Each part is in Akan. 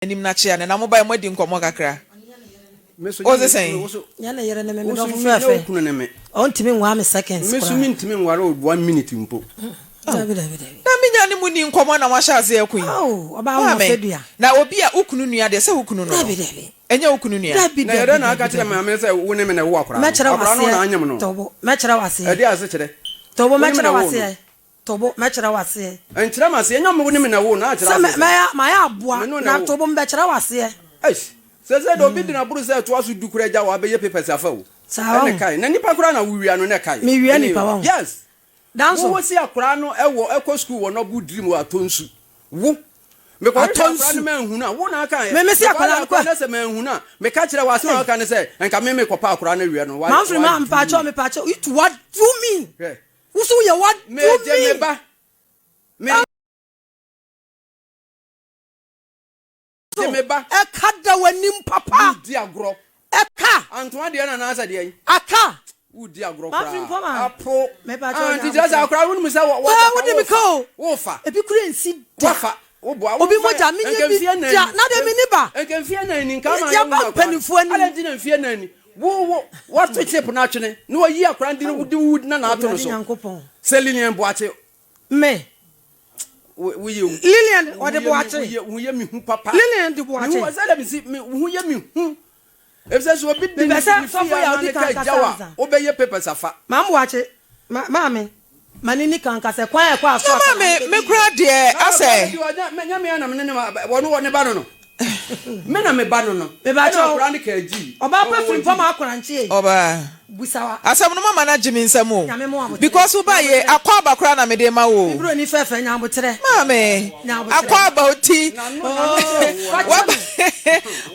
Enim na chia na mobile mo di nkomo kakra. O ze sen. Ya na yere na me do fe. On timi nwa me seconds. Me so mi ntimi nware 1 minute mpo. David. Na minya ni mu ni nkomo na wa sha ze akun. Oh, oba wo fedua. Na obi a ukunu nua de se ukunu no. David. Enya ukunu nua. Na yere na aka kire me se wo ne me na wo akora. Akora no na anyam no. Tobo, me kire wase. E dey ase kire. Tobo me kire wase. Tobo me kire wase. Enkyira mase enya mo ne me na wo na akira. Ma ya aboa na tobo me kire wase. Eish. Se do bi dina buru se to aso dukura ja wa be ye papers afa wo. Sawa. Ne kai. Na nipa kura na wuwia no ne kai. Me wia nipa wo. Yes. Danso. Wo si akura no ewo ekọ school wo no bu dream wo atonsu. Wo. Me ko atonsu no manhu na wo na kai. Me si akura no na se manhu na. Me ka kire wa se wa ka ne se enka me ko pa akura na wia no. Man free man pacho me pacho. It what do mean? Yeah. Wo so ye what do mean? Me ba. Meba ekada wanim papa udi agro eka antoa de na asa de yi aka udi agro kra apo meba cho anti just akra wonu mi say wo de mi ko wo fa ebi kure nsi wafa wo bo obi moja mi nye bi ja na de mi ni ba enke mfie na ni nka ma ya ba panifo ani ala di na mfie na ni wo what to chip na twene no yi akra ndi wood na na ato no so selinian boache me Lilian or the boache we mi hu papa Lilian the boache who was let me see me hu ye mi hu if says we bid the so for ya di kan jawa obeye papers afa mam boache maame manini kan ka se kwan e kwa so maame me kura de ase nya me na me ne wono ne ba no me na me ba no me ba cho kura ne ka ji oba pa Frimpomaa Korankye oba busawa asem no mama na jimi nsemo because uba ye akwa ba kura na me de ma wo bro ni fefe nya botere maame akwa ba oti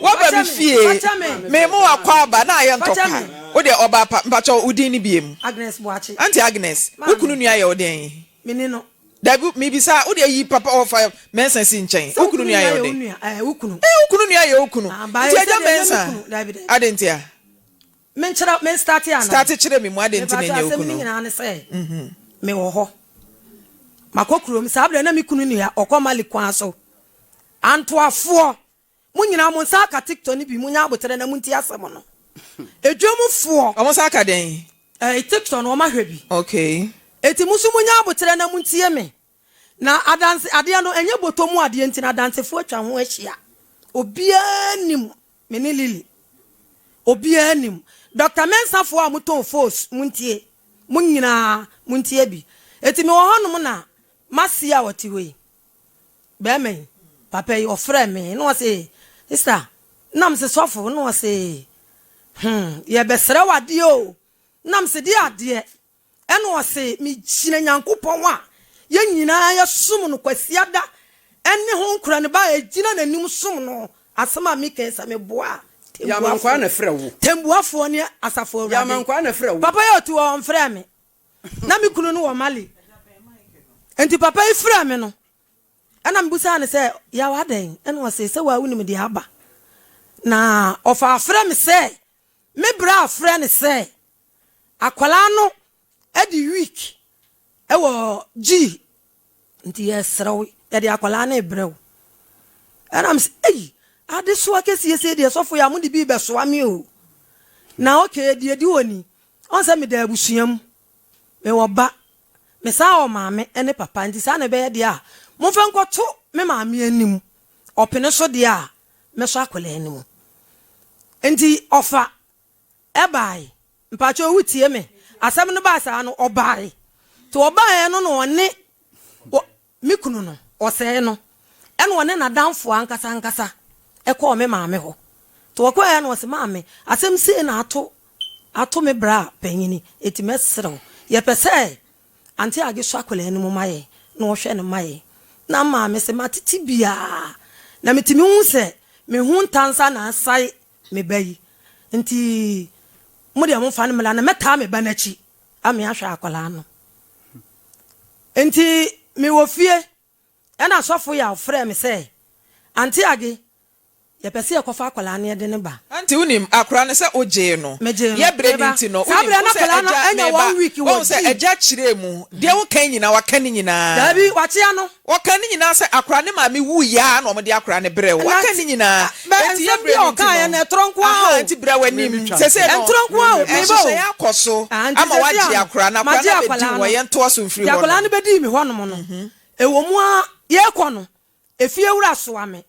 waba mi fie me mo akwa ba na ye ntoka wo de oba pa mpacho udi ni biem Agnes boache anti Agnes ukunu nua ye odin meni no dabu mi bisa wo de yi papa ofa mensa si nchen ukunu nua ye odin ukunu nua ye ukunu ti aja mensa adentia men start ya na start chire me mu adentia na ye ukunu me wo ho makokuro mi sabra na mi kunu ni ya okomali kwan so antoafo munyina mo nsa ka TikTok ni bi munya abotere na munti asem no edwomfo omo sa ka den TikTok no ma hwebi okay eti musu munya abotere na munti me na adanse ade no enye botomu ade nti na dansefo atwa ho ahia obianim me ne lili obianim Dr. Mensafo a muton force muntie munyina muntie bi eti me wo honom na masia wati we be men papa your friend me no say sister nam se sofo no say ye besere wade o nam se di ade e no say mi chine nyankopon a ye nyina ye som no kwasiada ene ho nkura ne ba egina nanim som no asema mi kensa me boa ya mankwa na frɛ wo tembuafo ne asafo awurade ya mankwa na frɛ wo papa ye otu on frɛ me na mi kunu no wo mali enti papa yi frɛ me no ana mbusa ne se ya waden ene wo se wa wuni me di aba na ofa frɛ me se me bra frɛ ne se akwala no edi week e wo G nti yesrew e di akwala na ebrew ana am se ade so akesi ese de sofo ya mu di bi be so ame o na okay de di oni on se me da abusuam me wo ba me sa o maame ene papa nti sa na be de a mo fa nkoto me maame anim opene so de a me so akwala anim nti ofa e bai mpacho wutie me asem no ba sa no obai to obai no no ne mikunu no ose no ene one na danfo ankasa eko me maame ho to okoya no se maame asem se na ato me bra panyini etimesrew ye pese anti age so akwala anim maye na ohwe ne maye na maame se matiti bia na metimi hu se me hu ntansa na asai me bayi nti mo de mo fa ne mela na meta me banachi ame ahwa akwala no nti me wo fie ena sofo ya frɛ me se anti age ye pese ye kofa akwala na ye de ne ba anti unim akra ne se oje no ye bre ni ti no unim se aja enya 1 week wo se aja chire mu de wo kan nyina wa kan nyina dabi wache no wo kan nyina se akra ne ma me wu ya na o de akra ne bre wo kan nyina enti ye bre ni kan ye na tronko a anti bre wanim se no tronko a me bo ya koso ama waji akra na akra na be di wo ye nto so mfiri ho akra ne be di mi ho no no ewo mu a ye ko no efie wura so ame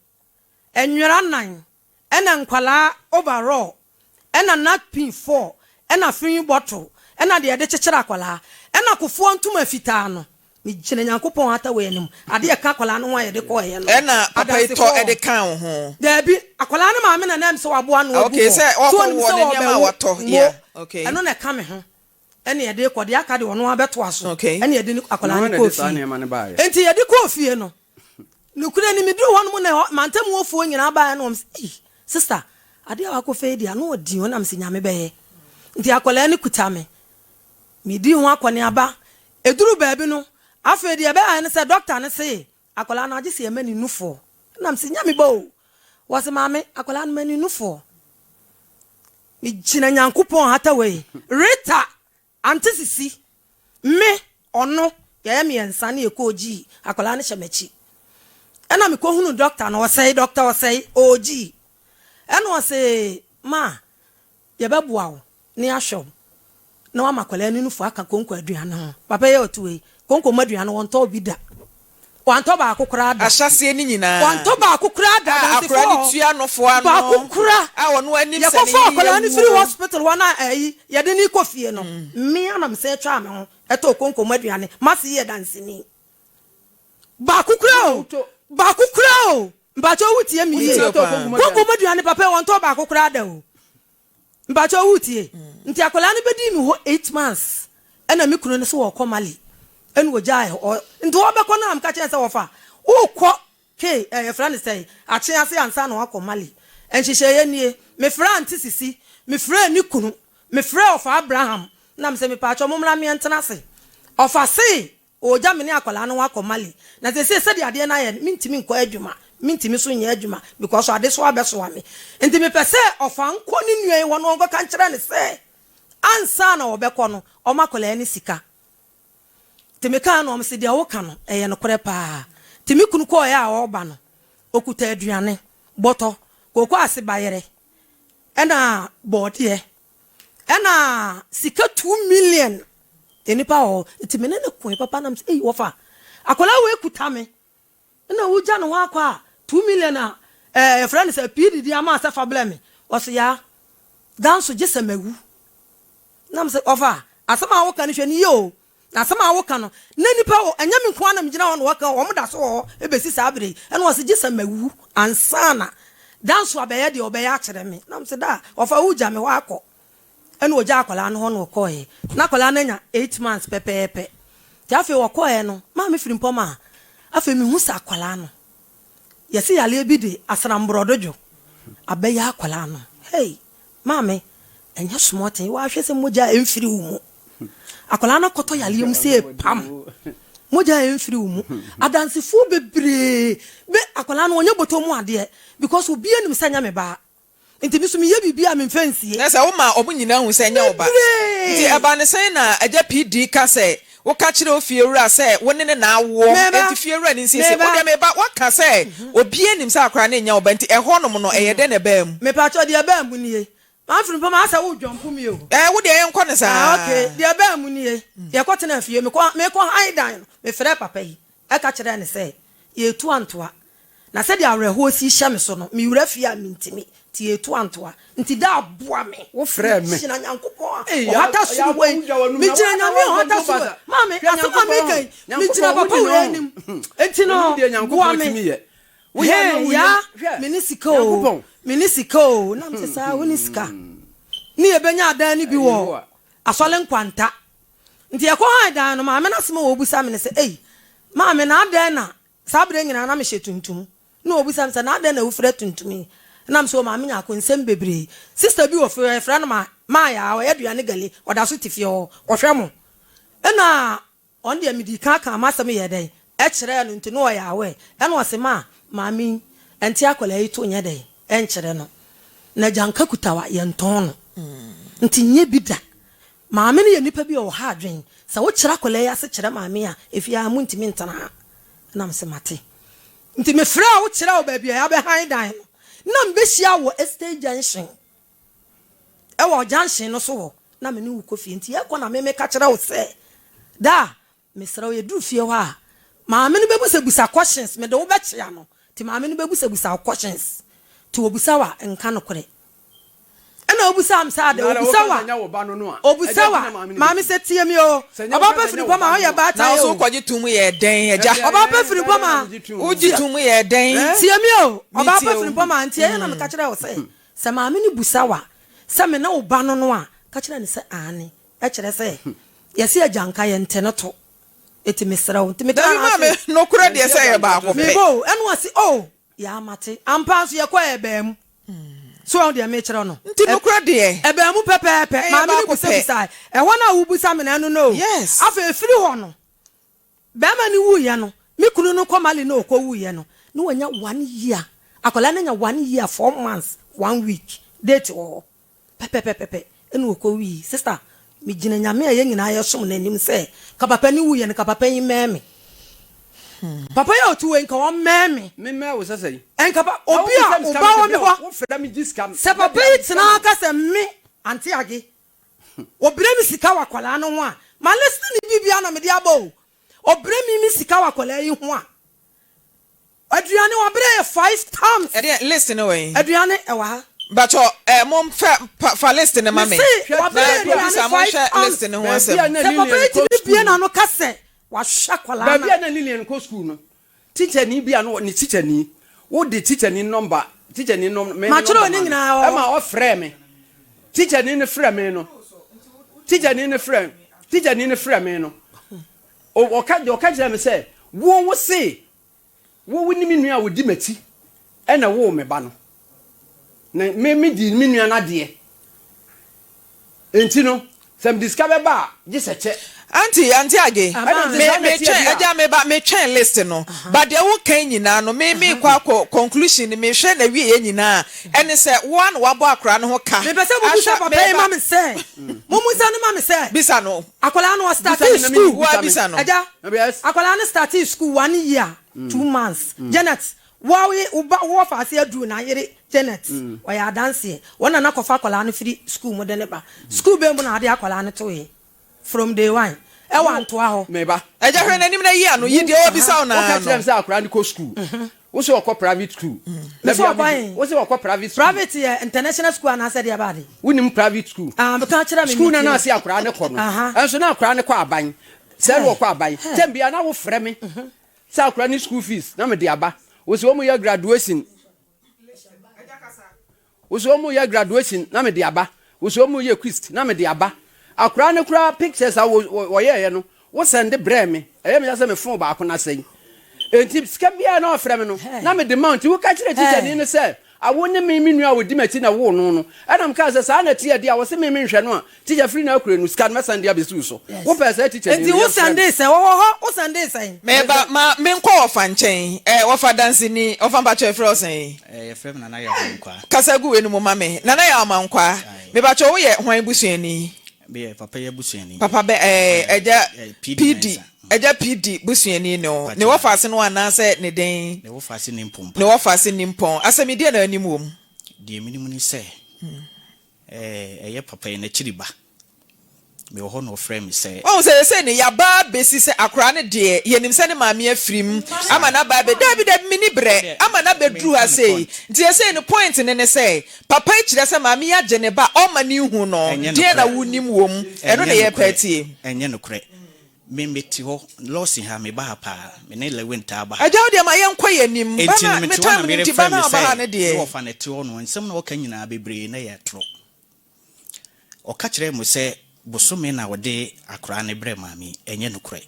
enwera nan ena nkwala overall ena napkin 4 ena free bottle ena de de chechera akwala ena kofo ntuma fitaa no mi gine nyankopon ata we anim ade ka akwala no wa ye de ko ye no ena papa ito e de kan ho da bi akwala no ma me na nam se wabo anu obu okay say o ko wo ne nyama wato yeah okay eno na ka me ho ene ye de ko de aka de wono abeto aso okay ene ye de akwala no ko fi enti ye de ko fie no nukure ni midru hon mu na mantem wofuo nyina ba na sister ade akọ fedi ana odi wona mse nyame beye nti akola ni kutame midi ho akone aba eduru baabi no afedi ebe an se doctor ne se akola na age se emani nufo na mse nyame bo wase mame akola na mani nufo mi gina nyankopon hata we rita antisisi me ono ye me ensa na ekoji akola na hyemechi ena me ko hunu doctor na say doctor say oji eno say ma ye beboa wo ni ahwo na wa makwala ni nufu aka konko aduane ho papa ye otuwe konko maduane won to bi da wan to ba akokura da ahyase ni nyina wan to ba akokura da da akokura ni tua nofo ano ba akokura a wono anim se ni ye ko akola ni free hospital wana ayi ye de ni kofie no me anam se twa me ho eto konko maduane masi ye dansini ba akokura o mbacho wutie mi konko maduane papa won to ba akokura da o mbacho wutie nti akola ni bedi mi ho 8 months ena mi kunu ne so wo komali enu wo jai nti wo be ko na am ka che se wo fa wo ko ke friend say ache ase ansa na wo komali enhihye ye nie me friend sisi me friend ni kunu me friend of Abraham na me se me pa cho momra me ntena se ofa se o ja me ni akola no wo komali na se de ade na ye mintimi nko adwuma mintimi so nya adwuma because ade so abeso ame nti me pese ofa nko ni nue wo no go kan kire ne se ansa na obekọ no o makola ni sika timeka na o mse dia wo ka no eye no kore pa timi kunu ko ya o ba no okuta aduane boto kokọ asibayere ena bodie ena sika 2 million enipa o timene ne ko papa na mse eh wo fa akola we kuta me ena wuja no wa kwa 2 million a friend say pdd ama sa fa blame o se ya danso gese mawu nam se ofa asama wo kan hwe ni yo asama wo kan no na nipa wo anya me kwa na me gina wo no wo kan wo mda so wo ebesi sabre ena wo se gese mawu ansana danso abeye de obeya akere me nam se da ofa wuja me wa akọ ena oja akola no ho no ko ye na akola na nya 8 months pepepe jafe wo ko ye no Maame Frimpomaa afa mi hu sa akola no yesi yale bi de asrambrodojo abeya akola no hey Maame enya smotin wa hwese moja emfiri umu akola na koto yale mu se pam moja emfiri umu adansifo bebre be akola no onye boto mu ade because obi enim sanya me ba nti bisu me ye bibia me mfansie na se wo ma omunyina hu sanya oba nti eba ne sen na aja pd ka se wo ka kire ofie wura se wo ne na awo enti fie wura ni nsisi wo de me ba waka se obi enim se akora na nya oba nti eho no no eye de ne ba mu me pa cho de ba mu nie Maame Frimpomaa asa wo dwompo mi o wo de enko ne sa okay de ba mu nie ye ko tena fie me ko haidan me frɛ papa yi e ka kire ne se ye tu antoa na se de awerɛho si hye me so no me wura fie a mintimi ti ye tu antoa nti da aboa me wo frɛ me na nyankopon o hata so we me gina nyame o hata so Maame asema me kai me gina papa wo anim enti no wo me wo ya minisiko na msesa woniska ni ebenya adan ni bi wo asole nkwanta nti yakọ adan no Maame na sema obusa me ne se eh Maame na adan na sabre nyina na me hye tuntum na obusa me se na adan na wufre tuntum na mso Maame nya akonsem bebre sister bi wo frɛ no ma ya wo aduane gali oda so tifie ho ohwɛ mo na on de amidi kan amasem ye den e kire no nti no ya we e na o se Maame enti akola yi to nya den enchere no na janka kutawa yenton no nti nye bida maame ne ye nipa bi o ha adwen sa wo kira kole ya se kira maame a efia mu ntimi ntana na mse mate nti me fra wo kira wo ba bia ya be han dan no na mbehia wo estate junction e wo junction no so wo na me ne wo kofi nti ye ko na me ka kira wo se da me sra wo ye du fie ho a maame ne bebusa busa questions me de wo be kia no ti maame ne bebusa busa questions ti wo busa wa enka no kore ena obusa am sa de obusa wa maame se tie mi o oba pa Frimpomaa o ye ba ta na so kwaje tumu ye den eja oba pa Frimpomaa uji tumu ye den tie mi o oba pa Frimpomaa ntie na me ka kire wo se maame ni busa wa se me na oba no a ka kire ne se ane e kire se ye se ajanka ye ntene to eti mesra wo enti me ta maame no kura de se ye ba ko pe me bo enu asi o ya mate ampa so ye kwa e ba mu so on dey me kire no nti no kura de ebe mu pepepe maame ni busa e wona wo busa me na no yes afa efiri ho no be ma ni wu ye no mi kunu no komali no ko wu ye no no wanya 1 year akola na nya 1 year 4 months 1 week date o pepepepe enu ko wi sister mi gina nyame aye nyina aye som na nim se ka papa ni wu ye no ka papa yin meme papa ya otu we nka won meme me wo sase enka pa obi a oba wo mi ho wo feda mi discount se papa yi tina aka se me anti age obire mi sika wakwala no ho a ma listen ni bibia na me dia bo obire mi sika wakwala yi ho a aduane obire 5 times e listen away aduane e wa but mom fa listen na mame na listen ho asem se papa yi bibia na no ka se wa hwa kwala na ba bia na Lilian ko school no teacher ni bia no ni teacher ni wo de teacher ni number me ma chiro ni nyina o e ma o frɛ me teacher ni frɛ me no teacher ni frɛ me no o ka jira me say wo se wo ni mi nua wo di mati e na wo me ba no na me di mi nua na de enti no some discover ba je se che Auntie age me train list no but the wo kan nyina no me kwa conclusion me hwe na wie nyina ene se one wabo akra no ho ka me pese bo busa papa e ma me se mo musa no ma me se bisa no akola no start school wa bisa no aja akola no start school 1 year 2 months Janet wo fa se adu na yere Janet o ya dance wona na kofa akola no free school mo de ne ba school be mo na ade akola no to e from day one e want to ho me ba eja hwe nanim na yi ano yi de obisa na o ka tell say akra ni ko school wo se okọ private school wo se okọ private international school na say dia bade wunim private school me ka kira me school na say akra ne ko no enso na akra ne ko aban say wo ko aban tembia na wo frɛ me say akra ni school fees na me de aba wo se wo mu ya graduation na me de aba wo se wo mu ya quiz na me de aba akra ne kura pictures wo ye no wo send bre me e me say me phone ba ko na say enti sika bia na ofre me no na me demand wo ka kire teacher ni say awo ne me nua wo di mati na wo no enam ka say sa na tie dia wo se me nhwe no a teacher free na akure no sika na send dia besu so wo pe say teacher ni enti wo Sunday say wo Sunday say me ba ma me nko ofa nchen wo fa dance ni ofa ba che free osen frem na ya mankwa kasagu we no mo mame na ya mankwa me ba che wo ye hwan busuani be papa ya busuani papa be eja PD eja PD busuani no ne wo fa se no ana se ne den ne wo fa se nimpom ne wo fa se nimpom asemi de na animum de minimum ni se eye papa ye na chiriba me wo ho no frame se o se ne ya ba besi se akra ne de ye nim se ne maame afrim ama na ba be da mini bre ama na be dru ha sei nti se ne point ne se papa kire se maame ya je ne ba o ma ni hu no de na wunim wom eno ne ye patie enye no kre me meti ho Lawson ha me ba pa me ne le winter ba aja o de ma ye nkwa ye nim ba me time nti ba na ba ha ne de wo fa ne ti ho no nsem na wo kan nyina bebre na ye tro o ka kire mo se bosome na wode akra ne bre maami enye nukure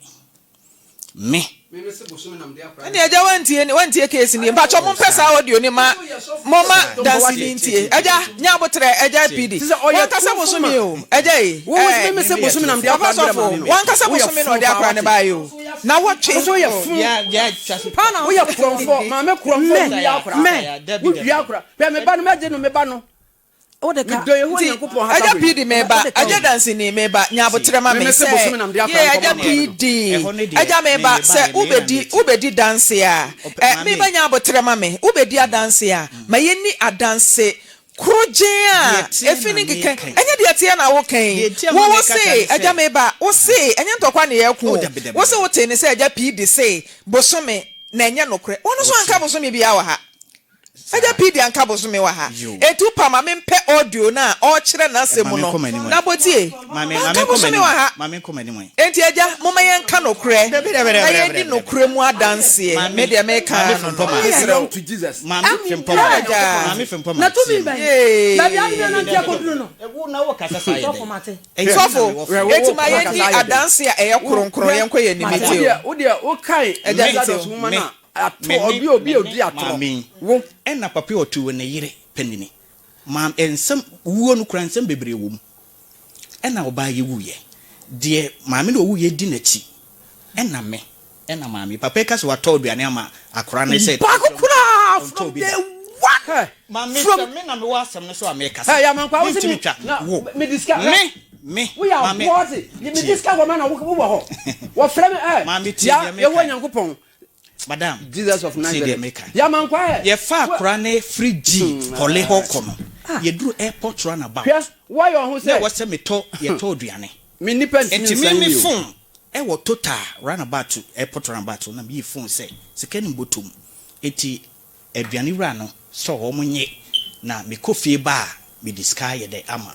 me se bosome na mde akra ani aja wantie case ni mpa cho mo pesa audio ni ma moma dance ni ntie aja nya botre aja PD wan kasa bosome o aja yi wo me se bosome na mde akra bre maami wan kasa bosome na ode akra ne ba yo na watwe so ye fun ya Pana wo ye kromfo maame kromfo ya akra wo dua akra pe me ba no me je no me ba no o de ka do ye ho Nyankopon ha aja pidi meba aja dance ni meba nyabotre ma me say yeah aja pidi aja meba say ubedi dance ya meba nyabotre ma me ubedi dance ya ma yeni adanse krojea efini keke enye de tie na wo kan wo say aja meba wo say enye ntokwa ne ye ku wo say wo te ne say aja pidi say bosome na enye nokre wono so anka bosome bia wa ha aja pidi anka bosome wa ha etu pa ma mempe audio na o kire na asemu no na botie mame bosome wa ha mame komani mo enti aja moma ye nka nokre na ye di nokre mu adanse me de me ka no to Jesus mame Frimpomaa na to mi ba na bia bia na ntia koduru no ewu na wo kasa sai so for mate sofo eti ma ye di adanse a eye kronkron ye nko ye nimite o de o kai Eja Jesus woman na obi odi atro wo ena papa otu ne yire panini mam ensem wuo no kura ensem bebre wo mu ena oba ye wuye de maame no wuye di nachi ena me ena maame papa ka so wato aduane ama akora ne se ba kura from the what maame me na me wasam no so ameka hey ya man kwa wo me discuss me we are what me discuss wo man na wo ho wo frame maame ti ya ye wo Nyankopon madam Jesus of Nazareth ya man kwa ye fa akora ne free pole ho kono ye duru airport run about why you who say what say me to ye to aduane me nipa me phone e wo total run about to airport run about na me phone say sekani botum eti aduane wura no so wo munye na me kofie ba me disca ye de ama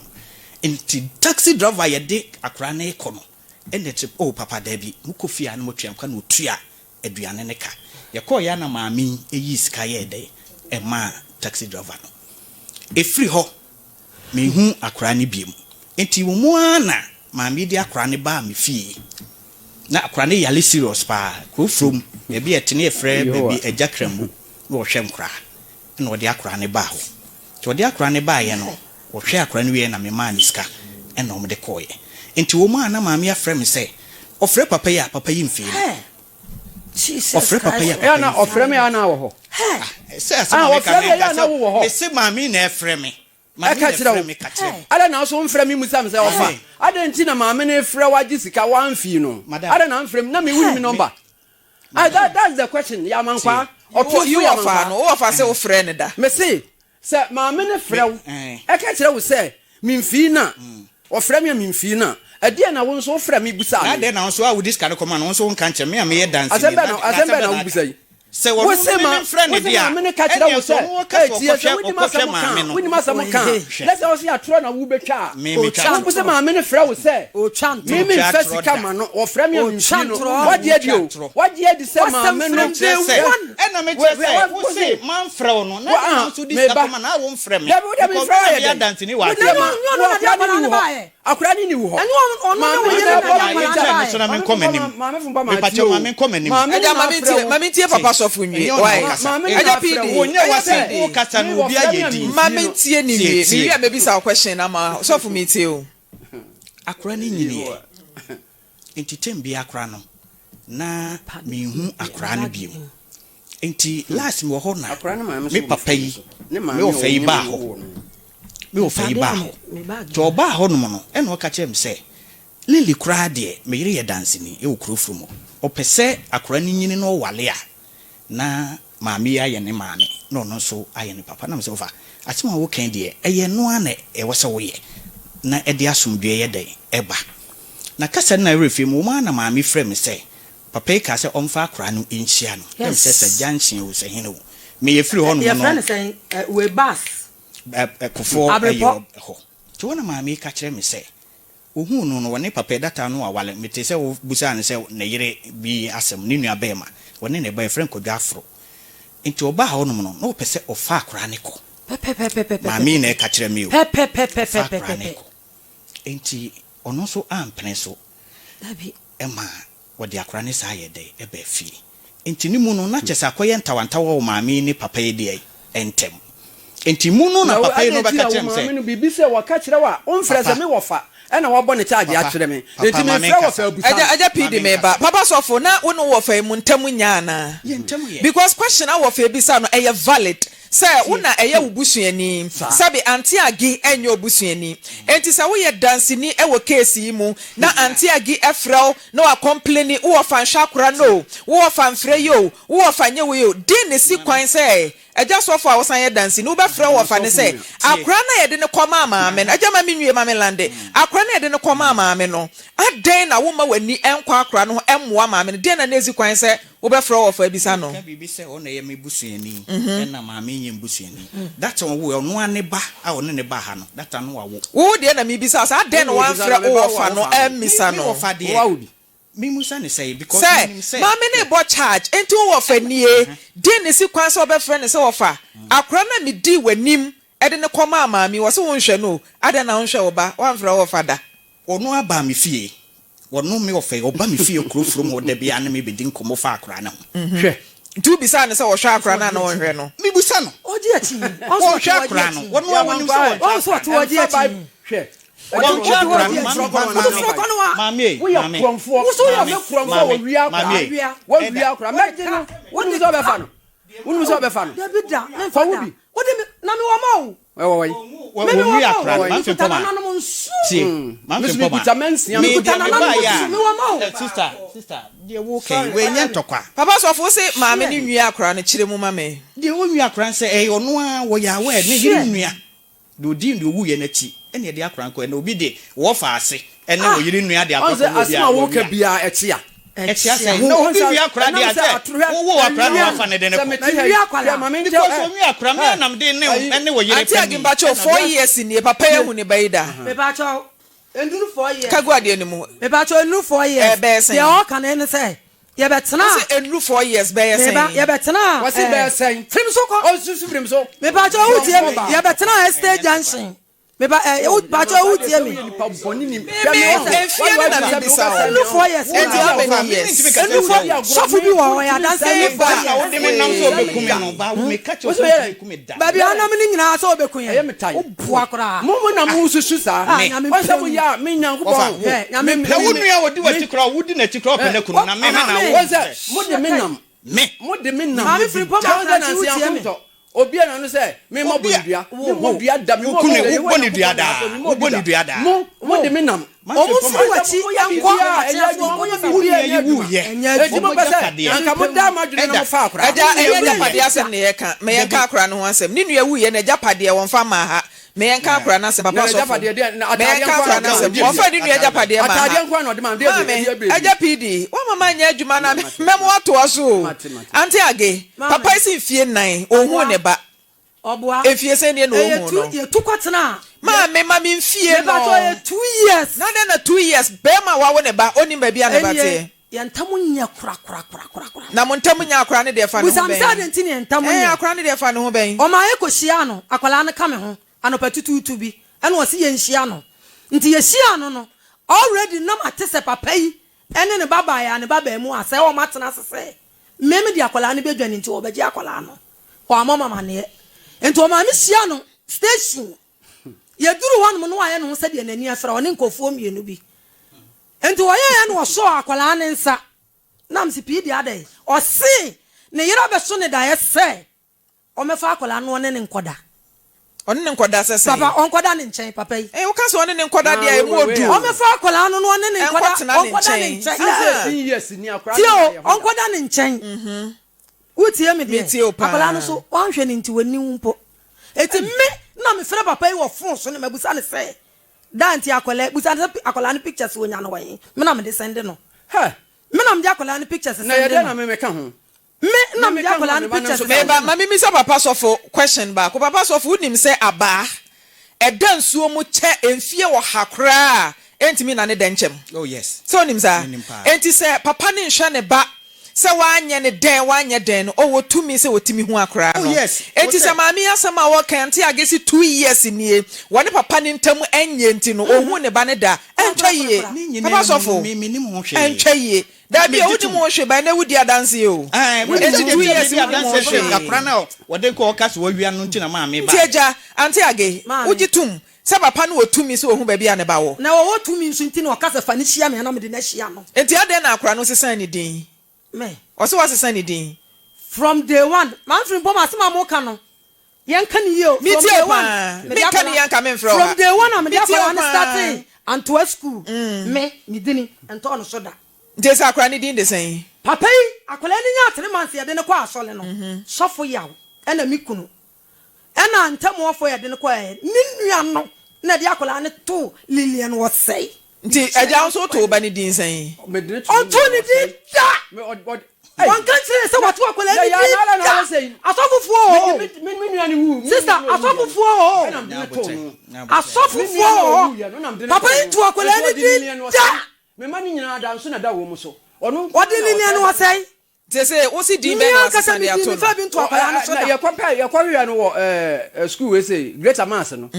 enti taxi driver ye de akora ne kono ene chip oh papa dabi mu kofie an mo twam ka no tua aduane ne ka ye ko ya na maami eyi sika ye de e ma taxi driver no e free ho me hu akora ne biem enti wo mu ana maami di akora ne ba me fie na akora ne yale serious pa ko from e bi etene e frɛ baby ejakrambu wo hwem kra na wo di akora ne ba ho to wo di akora ne ba ye no wo hwe akora ne wie na me ma ne sika e na wo de koye enti wo mu ana maami afrɛ me sɛ ofrɛ papa ya papa yi mfie Jesus ofre papa ya na ofre me ya na wo ho say asema na wo ho me say mami na efre me mami na efre me ka kire ada na so mfre me musam say ofa ada nti na mami na efre waji sika wan fi no ada na mfre na me wuni me number that's the question ya man kwa you ofa no ofa say ofre ne da me say mami na efre wo e ka kire wo say me mfi na ofre me me mfi na ade na wo nso ofre me busa na de na nso a wo discard come na nso nka nche me a me ye dance azembe na wo busa yi se wo me friend dia me ka kira wo se woni masa mo kan let's say we atro na wo betwa me twa wo se ma me ne frɛ wo se o chant me first kama no wo frɛ me am chino what ye di se ma me no e na me che wo se man frɛ wo no na nso discard come na wo frɛ me ya dance ni wa akura ni wo ho Mami tie papa sofu nwie why aja pidi wonya wase wo kasa no bia ye di mami tie ni nwie mi wi maybe sa question ama sofu mi tie o akura ni nyini enti tembi akura no na mi hu akura no biem enti last mi wo ho na me papa yi me o fa yi ba ho me o fa yi ba ho to ba ho no no e no ka chem se lili kura de me yire ye dance ni e okuro from o pese akura ni nyini no wale a na maami aye ne maami no no so aye ne papa na me se ofa atima wo kan de eye no ana e wo se wo ye na e de asomdwe ye de eba na kasa na refi mu ma na maami frɛ me se papa ka se omfa akura no enhia no em se se junction wo se hene wo me ye free ho no no friend say we bus kofo ayo ho to na maami ka kire me se ohu no wone papa data no awale mete se wo busa ne se ne yire bi asem ne nua bema wone ne boy friend ko dwafro enti oba ha no no pese ofa akora ne ko maami na ka kire me o enti ono so ampene so dabi ema wode akora ne sa ye de eba fi enti ni mu no na kyesa akoye ntawantawa wo maami ni papa ye de entem enti mu no na papa no baka kyerem maame no sɛ bibi sɛ waka kyerɛ wa onfrɛ sɛ me wɔfa ɛna wɔbɔ ne charge akyerɛ me enti me frɛ wɔfa abusa aja pidi me ba papa sofo na wo no wɔfa mu ntam nya na because question a wɔfa bisa no ɛyɛ valid sɛ wo na ɛyɛ wubusuani sabi anti agi enye obusuani enti sɛ wo yɛ dansini ɛwɔ case yi mu na anti agi ɛfrɛw na wa complain wo wɔfa nhwa kora no wo wɔfa mfrɛ yo wo wɔfa nye wo yo din ne si kwan sɛ eja sofo a wosan ye dansi no be frɛ wo fa ne sɛ akra na ye de ne kɔma maame no eja ma me nwie ma me lande akra na ye de ne kɔma maame no aden na wo ma wani enkɔ akra no emmoa maame no den na nezi kwan sɛ wo be frɛ wo fa bisa no ka bibi sɛ ona ye me busuani na maame nye busuani that one wo no aneba a one ne ba ha no that no wo de na me bisa sa aden na wan frɛ wo fa no emisa no wo Mimusa ne say because say maame ne bo charge enti wo fa nie din ne si kwan so be frɛ ne sɛ wo fa akra na me di wanim ɛde ne kɔma maame wo se wo nhwɛ no ada na wo nhwɛ wo ba wan frɛ wo fa da ono aba me fie wono me ofa oba me fie kurofuro mo da bia na me bedin komo fa akra na ho hwɛ tu bisa ne sɛ wo hwɛ akra na na wo nhwɛ no mibusa no oji achi wo hwɛ akra no wono wonim sɛ wo so to oji achi hwɛ Mami, we are kromfo so you make kromfo we wia akra me what is over fan unu so be fan David da me fa wo bi what na me wo ma wo we wia akra man fe poma ti man fe poma me wo ma sister de wo kai we nya ntokwa papa so fo se maame ne nwi akra ne kire mu mame de wo nwi akra se ono a wo ya we ne yiri nua do di ndo wu ye na chi ene de akra nko ene obi de wo fa ase ene wo yiri nua de akra ko bia wo ka bia etia se no obi wi akra de ate wo akra no fa ne de ne ko wi akra mama nje because wi akra me nam de ne ene wo yiri ati agimba cho 4 years ni papa ya hu ne baida me ba cho enduru 4 years kagu ade ni mu me ba cho enduru 4 years de o kan ne say ye betena se enduru 4 years be ye say ye betena wasi be ye say frim so ko o susu frim so me ba cho wo tie me ye betena stage junction me ba ba cho wo tie me boni ni enfia na na bisa enduru 4 years enti abeni yes enduru 4 years sofu bi wo ya dan say ba wo de me nam so obekumi no ba wo me ka cho so obekumi da ba bi anam ni nyina so obekun ye o bu akora mo na mo susu sa o se mo ya me nyankopon na wo nua wo di wati kra wo di na ti kra pene kunu na me na wo se mo de me nam Maame Frimpomaa Korankye wo tie me obi na no say me mo bonidua da me bonidua da mo de me nam o mu fi wachi yankwa enti mo pese anka mo da madwene no fa akora eja japade asem ne yeka me yeka akora no ho asem ni nua wu ye na japade won fa ma ha me yeka akora na se papa so me yeka akora na se won fa ni nua japade ma atade nkwa no de ma de eja pd wo mama nya adwuma na memo ato aso anti age papa isi fie nan ohun ne ba oboa efie se ne no ohun no ye tukotena mama mfie no ba to ye 2 years na na 2 years be ma wa wo ne ba oni ba bia ne ba te ye ntamu nya kura na mo ntamu nya akora ne de fa no ben busamsa de ntini ntamu nya akora ne de fa no ben o ma ye ko hia no akwala ne ka me ho anopatututu bi ene wo se ye nhia no nti ye hia no already na matese papa yi ene ne baba ya ne baba mu ase o matena sese meme di akwala ne bedwane nti wo beji akwala no kwa mama ne nti o ma me hia no station ye duru wan no aye no se de nani afra one nkofuo mienu bi nti wo ye no so akwala ne nsa nam si pidi adai o se ne yira be so ne da ye se o me fa akwala no ne nkoda one ne nkoda sese papa onkoda ne nchen papa yi wo ka so one ne nkoda de mu odu o me fa akwala no ne nkoda onkoda ne nchen yes ni akora tio onkoda ne nchen utie me de akwala no so wanhwe ne nti wani mpo eti me na me frɛ papa yi wo fon so ne mabusa ne sɛ danti akwala busa ne akwala ne pictures wo nya no wan me na me de send no me na me de akwala ne pictures send na ye de na me ka ho me na me de akwala ne pictures me ba mami mi say papa so for question ba ko papa so for unim say aba ɛda nsuo mu kyɛ emfie wɔ hakra entimi na ne denchem oh yes so unim sa enti say papa ne nhwa ne ba se wanye ne den wanye den o wotumi se wotimi hu akra no enti se maami asema wo kanti agesi 2 years nie wone papa ne ntam enye enti no ohu ne ba ne da entwa yie papa sofo mi ni mo hwe entwa yie That be odi mo hwe ba na wudi adanse o. We Enti 2 years adanse akra na wo de ko ka so wia no nti na maame ba. Tieja anti age uji tum se papa no otumi se ohun ba bia ne ba wo. Na wo tumi nso nti na o ka se fa ni hia me na me de na hia no. Enti ade na akra no sesan ni din. Me. O se wa sesan ni din. From day one, Maame Frimpomaa asema mo ka no. Yen kan yi o. Me tie one. Me kan yan ka me from. From day one am dey for starting and to school. Me dini ento on so da. Dey sa akra ni din de sen. Papa yi akola ni nya 3 months ya de ne kwa asole no. Sofo yawo. E na mi kunu. E na ntamo ofo ya de ne kwa ni nua no. Na de akola ne to Lilian was say. Nti eja so to ba ni din sen. On to ni din da. One country say what akola ni din. Asofofo. Me nua ni wu. Sister asofofo. Asofofo. Papa yi to akola ni din da. Me mani nyina da nso na da wo mu so. Ono Odi Lilian was say. They say o si din be na sesan de ato. Ya kwapia no wo school we say Greater Mass no.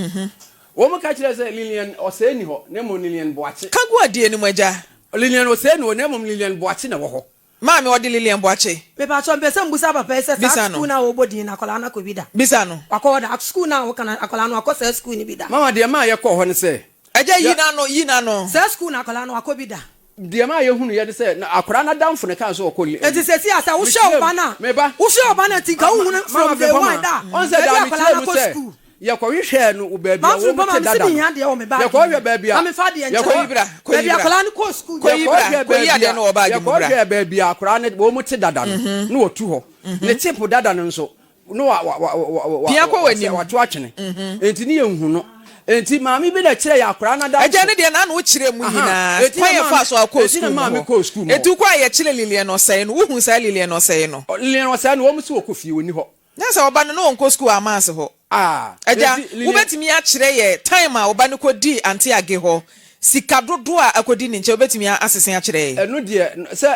Wo mo ka kire say Lilian o say ni ho na mo Lilian Boache. Kago ade ni mo aja. Lilian o say no na mo Lilian Boache na wo ho. Maame odi Lilian Boache. Me pa so mbese mbusa papa ese sa school na wo bodi na akola na ko bida. Bisa no. Akoda school na wo kana akola na akosa school ni bida. Mama de ma ye ko ho ne say. Aja yi na no. Sa school na akola na akobida. De ma ye hunu ye de say na akora na damfo ne kan so okoli. Enti se si asa wo show bana. Wo show bana tinka wo hunu from the one da. On say da mi tell mu say. Ye ko hwehwe no ubaabi a wo mo te dada. Ye ko hwehwe baabi a. Ami fa de ye ko ibra. Baabi akola na ko school. Ko yi ade no oba ye ko hwehwe baabi a akora ne wo mo te dada no. No otu ho. Ne tipu dada no nso. No wa Pia ko wani wa to atwene. Enti ni ye hu no. Enti maami bi na kire ya akora na da. Aja ne de na no kire mu nyina. Kwa ye fa so akọ school. Maami ko school. Etu kwa ye kire Lilian no sai no. Wu sa Lilian no sai no. Lilian no sai no wo mu si okofie woni ho. Na sa oba no onko school amase ho. Aja wo betimi a kire ye time a oba no ko di anti age ho. Sika dodo a akodi ni nche obetimi asesen a kire ye. Enu de se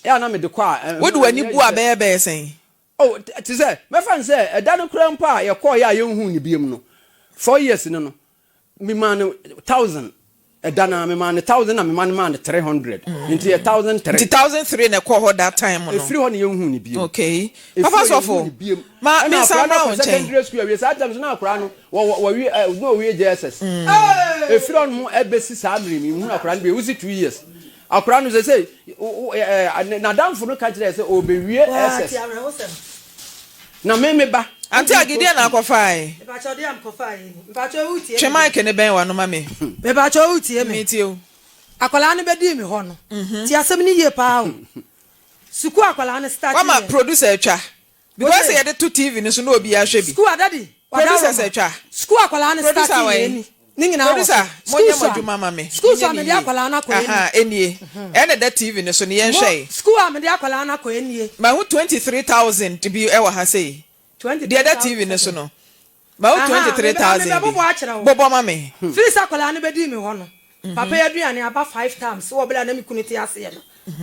ya na me de kwa. Wo de wani bu a be sen. Oh, ti se me fan se eda no kura mpa ye ko ya ye hu ni biem no. 4 years no me man 1000 edana me man 1000 na me man 300 into 1003 na call that time no free ho ne ye hu ni bi okay papa sofo ma me sa na on secondary school we sa times na akora no we no we JSS free on mu ebesi sa amiri mi hu akora no be uzi 2 years akora no say na damfo no ka kire say obewie SS na me ba anti agide na akofai me ba cho de am kofai me ba cho utie che mike ne ben wa no ma me ba cho utie me tie o akola ne be di mi ho no ti asem ni ye pa o suku akola ne start wa producer atwa because ye de to TV ni so no obi a hwe bi suku adadi producer atwa suku akola ne start ni ngina producer mo nya maduma ma me suku so me de akola na ko enie ene da TV ni so ne yen hwe suku a me de akola na ko enie ma hu 23000 bi e wa ha sei the other TV ne so no ma 23000 bobo ma me fees akola ne be di mi ho no papa ya duane aba 5 times wo bela na mi kuniti ase ye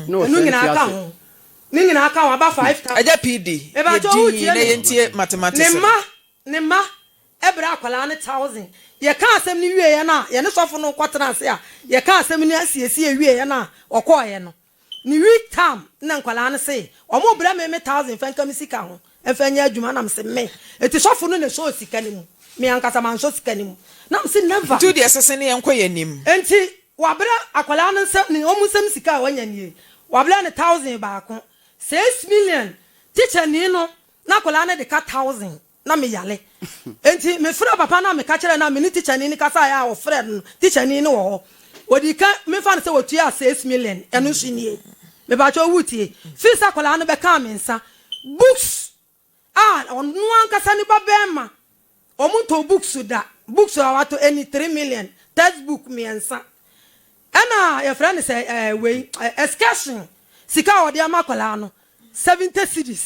no enu ngina aka ho ni ngina aka ho aba 5 times aja PD ye na yentie mathematics ne ma ebra akola ne 1000 ye ka asem ni wie ye na ye ne sofo no kwotena ase a ye ka asem ni asiesie wie ye na okoye no ni week time na akola ne se omo bra me 1000 fanka mi sika ho efanya adwuma na mse me eti sofo no ne so sika ni mu me ankasa man so sika ni mu na mse never to the assassin ye nkoye nim enti wabra akwala no nsem ni omusem sika wanya ni wabra ne 1000 baako 6 million teacher ni no na akwala ne de ka 1000 na me yale enti me fra papa na me ka kire na me ni teacher ni kasa ya wo friend teacher ni wo ho wodi ka me fa ne se wotua 6 million eno so ni me ba cho wutie fees akwala no be ka me nsa books onu ankasa ni babema omunto books da books awato any 3 million textbook miensa ana your friend say we excursion sika odi amakola no 70 cedis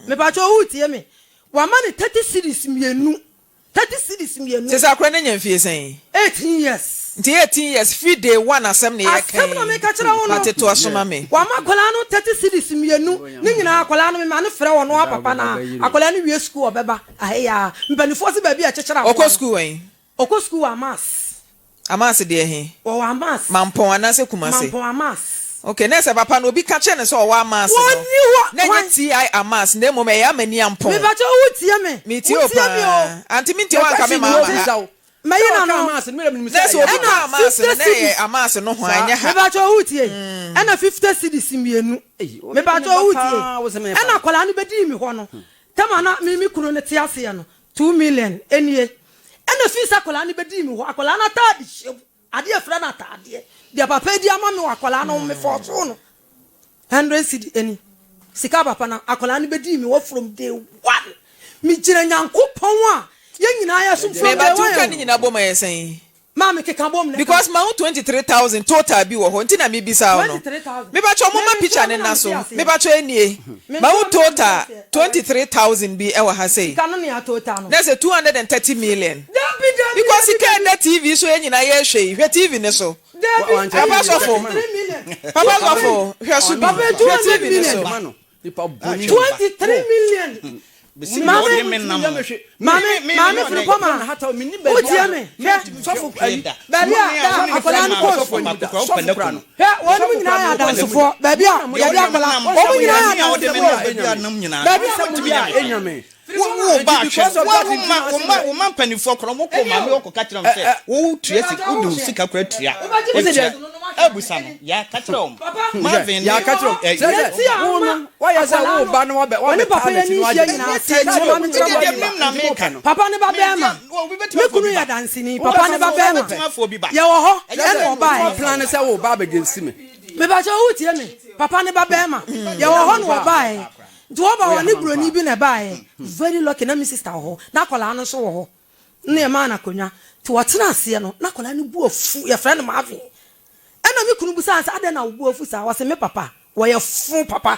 me ba cho hutie me wa ma ne 30 cedis mienu 30 cedis mienu se sa kra na nyamfie sen 18 years nti 18 years free day one asem ne yake asem na me ka kira wo no pateto asoma me wa makola no 30 cedis mienu ni nyina akola no me ma ne frɛ wo no papa na akola no wie school obeba aheya mpanifo se ba bi a kyekyera oko school wen oko school amas de he o amas mampon anase kumase mampon amas Okay, next papa no bi ka che ne so wa mass no na ti amas na mo me ya mani ampon me ba cho wutie me me ti o pa anti mi ti wa ka me mama me yina no amas me me next obi ka amas na amas no ho anya ha me ba cho wutie na 50 cedis mienu me ba cho wutie na kwala no bedi mi ho no tama na mi kunu ne ti ase no 2 million enie na fisa kwala no bedi mi ho akwala na tadi hye ade afra na tade dia papa di ama me wakwala no me for so no 100 cedi eni sika papa na akwala no bedi mi wo from day 1 mi gina nyankopon a ye nyina ya so me ba tu ka ni nyina boma yesen ma me keka bom ne because ma 23,000 total bi wo ho nti na me bisa wo no me ba cho mo ma picture ne na so me ba cho enie ma total 23,000 bi e wa ha sei ka no ne total no that's a 230 million because he can that TV so nyina ye hwe TV ne so papa sofo hwe so bi TV ne so 23 million Maame Frimpomaa Otie me sofo baby a akola no koso he wonu nyina ya dansofo baby a akola wonu nyina ya dansofo baby a mutumi a enyame wo ba hwe wo man panifo kro mo ko mame okọ ka kire am se wo tua sika wo do sika kra tua abusa no ya ka kire om Marvin ya ka kire wo no wa ya za wo ba no wa be wa papa ya ni hia nyina se na me ka papa ne ba be ma me kunu ya dansini papa ne ba be ma ya wo ho e no ba plan se wo ba be gensi me ba cho wo tie me papa ne ba be ma ya wo ho no ba Duoba wani broni bi na bae very lucky na my sister ho na kola no so ho na e ma na konwa to wotena ase no na kola no bu afu ya friend ma afi ena mi kunu busa ade na bu afu sa wase me papa wo ye fu papa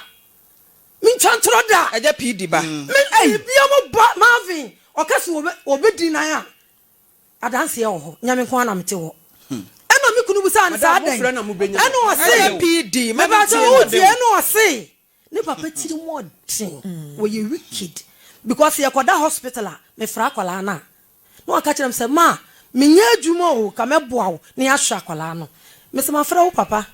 mi twantro da eja pd ba mi bia mo ba ma afi o kase obedi na ya adanse ye ho nyame ko na mete ho ena mi kunu busa an sa ade ena o se pd me ba so uti ena o se ne papa tiri mo tin wo ye wicked because ye koda hospital a me fra kwala na no aka kire me say ma me nya adwuma o ka me boa wo ne ya hwa kwala no me say ma fra wo papa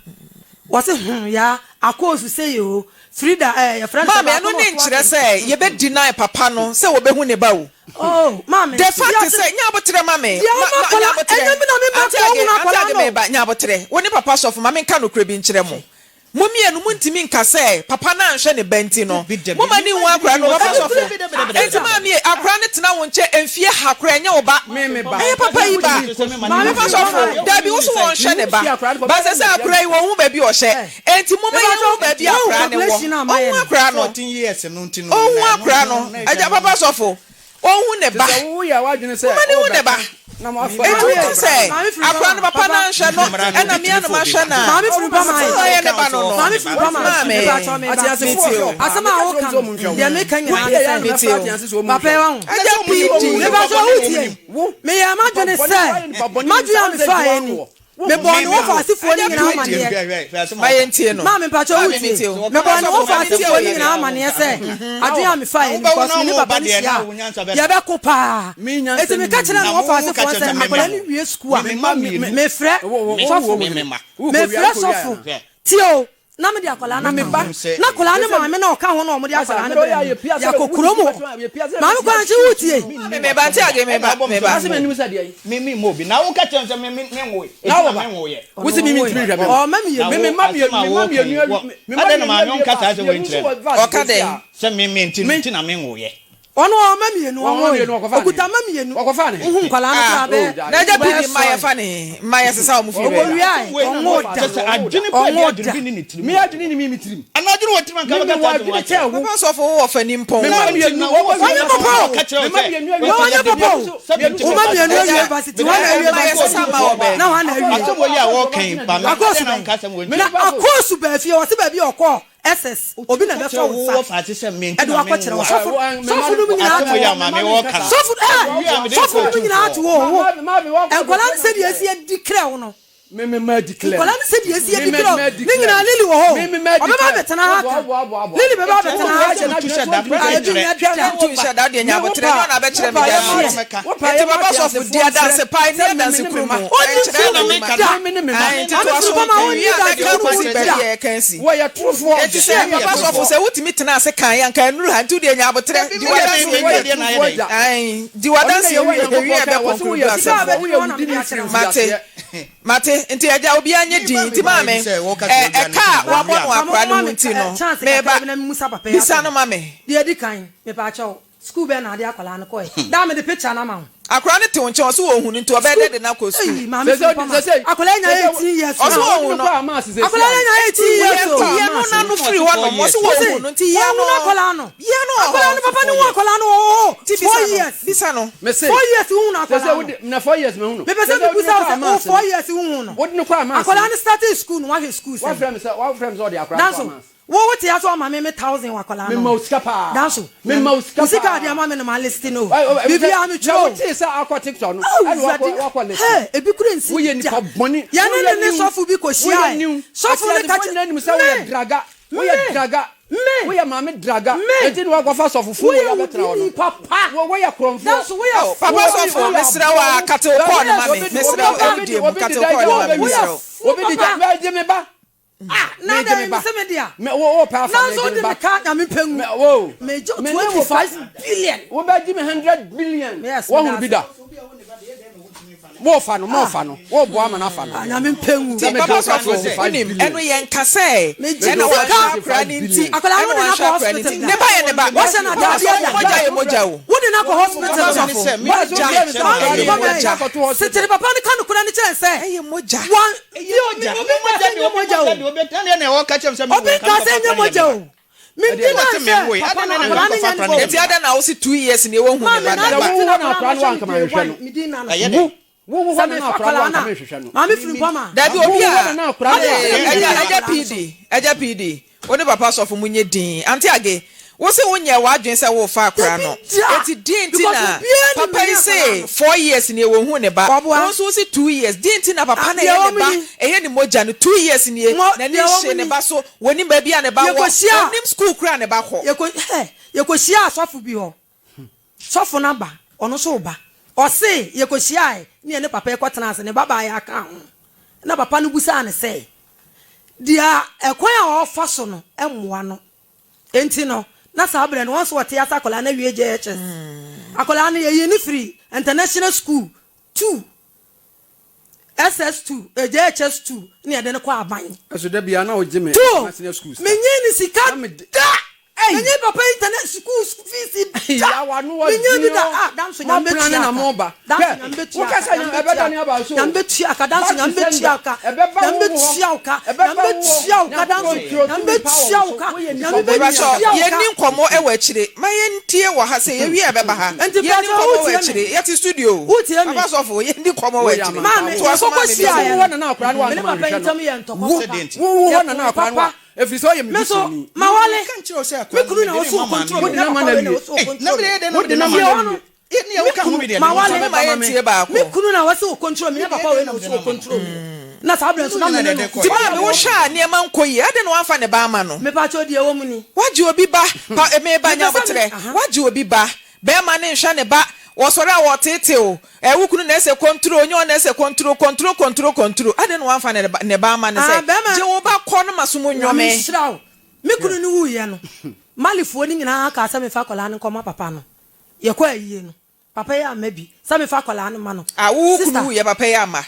wo say ya akosu say yo Frida your friend ma me no ne nkire say ye be deny papa no say wo be hu ne ba wo oh mama the fact is say nya abotre ma me nya abotre enemi na me ba ko hu na kwala no me ba nya abotre wo ne papa sofo ma me nka no kure bi nkire mo Mumie no muntimi nka say papa na anhwe ne benti no moma ni hu akra no papa sofo enti mami akra ne tena wo nche emfie hakra nya wo ba me ba papa yi ba mami papa sofo da bi wo so won hwe ne ba ba se akra yi wo hu ba bi o hye enti moma yi hu ba bi akra ne wo akra no 14 years no ntino o hu akra no aja papa sofo o hu ne ba wo ya wadwene say mama ni hu ne ba na mo afa e say akra no papa na anhwe no ena mi anu ma hwe na Maame Frimpomaa ye ne ba no Maame Frimpomaa me ba cho me ba asama wo kan ya me kan ya papa wa aja pd me ba so utie me ya ma dwene say ma dwene am fa ye ni me bo no wo fa asifo ni nyina ama ne ma ye ntie no ma me pa cho utie me bo no wo fa asifo ni nyina ama ne say adwene am fa ye ni because me ni papa ni sia ya be ko pa eti me ka kire no wo fa asifo say akola ni wie school a me frɛ me frɛ sofo tio na me di akola na me ba na akola ne maame na oka ho na omo di akola ne ya kokuro mo maame Korankye wutie me ba ti age me ba ase me nim sade ai me mo bi na wo ka chen se me wo na me wo ye wo se mi ntimi hwa o mami ye me ma ade na ma nyon kata se wo ntire o ka den se me ntimi na me wo ye ono o mami ye no okuta mami ye no wakofa ne hu nkwala no ka be na ja pd maya fa ne maya sesa o mu fi owi ai onwo da adwene pa bi adwene bi ni tirim me adwene ni mi tirim ana adwene wo tirim kan ka ta wo papa so for wo fa ni mpon mami enu wo papa ka kire mami enu university wa na university na wa na wi aso wo ya wo kan pa me na nka sam wo me na akosu ba fie wo se ba bi okọ SS obi na be fa wo fa ti se me edo akọkire wo sofo no nyina aso ya ma me wo kan sofo no nyina atu wo enkola se de esi di kre wo no me declare kola ne se die si e declare ne nyina lili wo ho obeba betena ha lili beba betena ha tu shada de nya botre no na be kire me ya enti baba so for dia dance pai ne dance krumu o wo ya trufo enti se baba so for se wutimi tena se kan ya kan nuru ha ntu de nya botre di wa dance ye wi be ko mate nti aja obi anye di nti maame ka wa mo no akra no nti no meba bisa no maame de di kan me pa chawo school be na de akwala no ko da me de picture na ma akra ne te wonche oso ohun nti obede de na ko school akwala nya 18 years oso ohun no akwala nya 18 years ye no na no free one no oso ohun nti ye no akwala no akwala no papa ni wo akwala no 4 years bisa no 4 years hu na akwala na 4 years me hu no me pese me kusa 4 years hu no wodi no kwa ma akwala no start school no wa school wa friends all the akwala wo wote ya so ma me 1000 wakola no me mauska pa danso me mauska usika dia ma me no ma list no bibia mi tro wote sa akwa TikTok no anu akwa list ebi kure nsi wo ye ni ka boni ya ne sofu bi ko shia sofu ne ka na ni musa wo ye draga wo ye maame draga enti ni wa kwa fa sofu fu wo ya betra wo papa wo ye kromfo danso wo ya papa sofu mesra wa kate ko na mame mesra obi de kate ko na mame mesra obi de me ba na da me se me dia me wo pa fa na so de me ka na me pengu wo me 25 billion wo ba gi me 100 billion wo hu bi da mo fa no wo bo ama na fa no na me pengu papa so for nim eno ye nka se eno wa akra ni nti akola no na ko hospital ne ba ye ne ba wo se na da moja o wo de na ko hospital so for moja se papa ni kan ko na ni chen se eye moja one moja obi ka se nye moja o Minti na se papa na eti ada na wo si 2 years ni wo hu ne ba da wo na akra no anka ma hwehwe no ayede wo na akra no anka ma hwehwe no Maame Frimpomaa da bi obi a aja PD oni papa so fu munye din anti age wo se wonye wa adwen se wo fa akra no eti din ti na papa yi say 4 years ni wo hu ne ba wo so si 2 years din ti na papa na ye ne ba eye ni moja no 2 years ni na ni hye ne ba so woni ba bia ne ba wo onim school kra ne ba kho ye ko shia asofu bi ho sofu na ba ono so ba o se ye ko shia ni ne papa e kwatena ase ne baba ya aka ho na papa no busa ne say dia ekwan a ofa so no emmoa no enti no na sabre no wonso wote asa akola na wie JHS akola na ye ni free international school 2 SS2 JHS2 ni ade ne kwa aban aso da bia na o jime national schools menye ni sika da menye papa internet school fees ya wa no wa menye da danso nya betu na mo ba wo ka sa nya ebe da ni aba so nya betu aka danso nya betu aka nya betu aka danso nya betu aka nya betu ye ni nkomo e wa chire ma ye ntie wa ha se ye wi e be ba ha ye ni nkomo wa chire ye ti studio papa so fo ye ni nkomo wa chire ma to so ko sia wo na akra no wa ma papa itam ye ntoko wo na akra no if so ye me so mawale me kunu na oso control na ma na wi na me de no de na ma na ni e wo ka hu mi de mawale ma ye ntie ba ko me kunu na oso control me papa we na oso control na sabre so na me no ti ma me wo sha ne ma nkoyi ade no afa ne ba ama no me pa cho die wo mu ni waji obi ba pa me ba nya botre waji obi ba be ma ne hwa ne ba wosore a wotete o wukunu na ese control onyo na ese control ade no amfa ne ba ma ne se je wo ba kọ no masomo nwome shiraw me kunu ni wu ye no malifo ni nyina aka asa me fa kola ne koma papa no ye kwa yiye no papa ya mabi sa me fa kola ne ma no wu kunu ye papa ya ma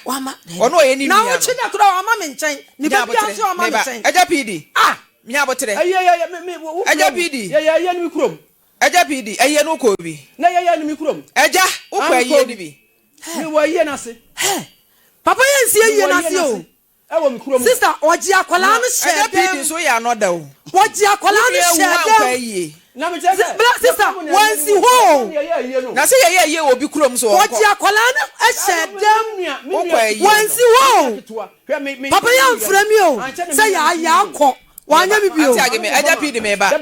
ono ye ni na wo chi na kro ama me nchen ni ba bia so ama me nchen aja PD nya botre aja PD ye ni krom aja PD eye no ko bi na ye ni krom aja wo kwa eye ni bi ni wo ye na se papa ye nsi eye na se o ewo mi krom sister oji akola no she aja PD so ya no da o oji akola no she na me tell black sister wansi ho na se ye obi krom so oji akola no she dem wansi ho papa ya mframi o se ya akọ wanya bibio anti ageme aja PD me ba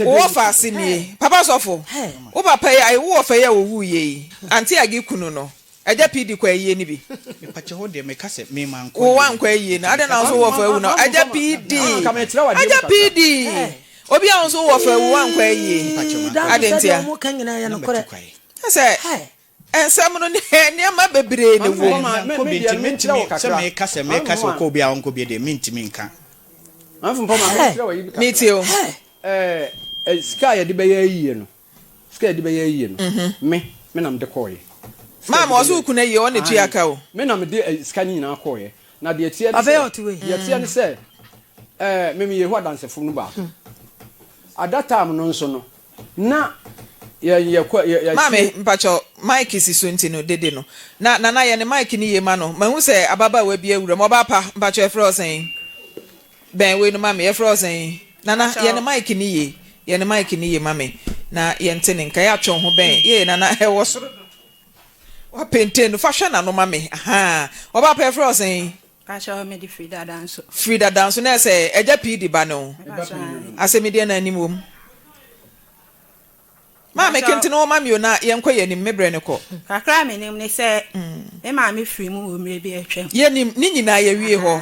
wo fa asini papa sofo wo papa ya wo fa ya wo wu ye anti age kunu no Eja PD kwa yie ni bi. Me pache ho de me ka se me man ko. Wo wan kwa yie na ade na so wo fa wu no. Eja PD. Eja PD. Obi a so wo fa wu wan kwa yie. Ade ntia. Mo kan nyina ya no kore. Say ensam no ne ma bebre ne wo. Ko bi se me ka se ko bi a won ko bi de mintimi nka. Me too. Sky ya de be yie no. Sky de be yie no. Me nam de koye. Mama osu ku na ye o ne tu aka o. Me nam de sky ni na koye. Na de tie Ave otuwe. Ye tie ne say me ye ho adansefo no ba. At that time no nso no. Na ye Mame mpacho Mike si so ntino dede no. Na ye ne Mike ni ye ma no. Ma hu se ababa wa bi awura mo ba pa mpacho e fro sen. Ben we no mame e fro sen. Na ye ne Mike ni ye. Ye ne Mike ni ye mame. Na ye ntene nka ya twon ho ben. Ye na e wo so. Wa pente no fa hwe na no mame. Aha. Oba pa e fro sen. Kasha me di Frida dance. Frida dance na se eja PD ba no. Ase me de na animum. Mama kenti no mama yo na ye nkwa ye nim mebre ne ko. Kakra me nim ne se me Maame Frimpomaa wo mre bi atwam. Ye nim ni nyina ye wie ho.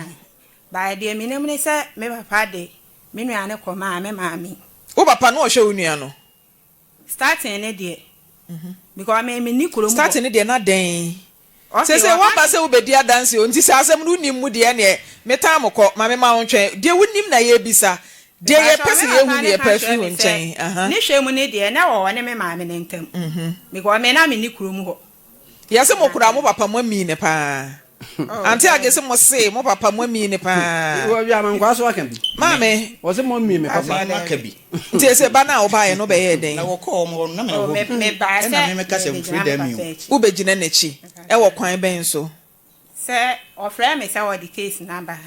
Ba de me nim ne se me papa de me nua ne ko ma me maami. Wo papa no hwe onua no. Starting ne de. Because me ni kuro mu. Starting ne de na den. Se wa ba se wo bedi adanse o nti se asem no nim mu de ne meta amko ma me ma wontwe de wonim na ye bisa. De ye pese ye hu ye perfume nchen aha ni hwe mu ne de na wo ne me maame ne ntam because me na me ni kuro mu ho ya se mo kura mo papa mo ami ne pa anti agese mo se mo papa mo ami ne pa wo bia man kwa so aka bi mame wo se mo mi me papa na aka bi nti se ba na wo ba ye no be ye den na wo ko mo na me wo me ba se na me ka se freedom you wo be gina na chi e wo kwan ben so se ofre me se wo the case number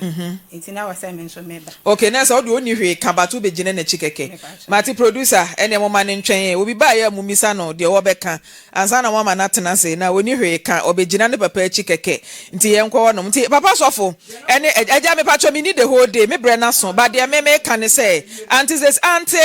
enti na wo se me so me ba okay na so do oni hwe kabatu be gina na chi keke mati producer ene mo mane ntwen obi ba ya mumisa no de wo beka ansa na mama na tena se na oni hwe ka obegina ne papa chi keke nti ye nkwo no nti papa sofo ene eja me pacho me ni the whole day me bre na so ba de me ka ne se auntie says auntie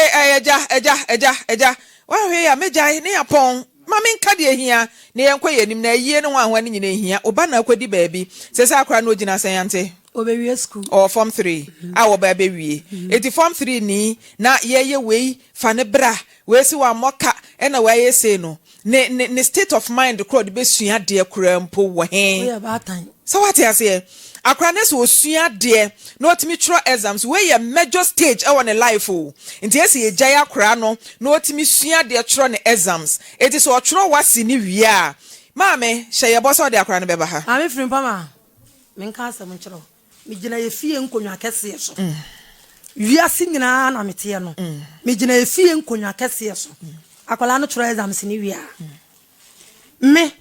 eja wa hwe ya meja ne yapon Mama nka de ehia ne yenkwa yenim na yie ne ho ahwa ne nyina ehia oba na akwadi baabi sese akra na ogina sanyante Obewie school or form 3 awo ba be wie eti form 3 ni na ye wei fa ne bra we si wa moka e na wa ye se no ne state of mind crowd be sua de akra mpo wo he we ba tan so what you say akra ne so sua de no otimi tro exams we ye major stage e won life o nti ese ye jaya akra no no otimi sua de tro ne exams eti so tro wasi ni wie a maame hye ye boso de akra ne beba ha Maame Frimpomaa me nka asem nkyero me gina ye fie nkonwa kese so wiase nyina na mete no me gina ye fie nkonwa kese so akwala no tro exams ni wie a me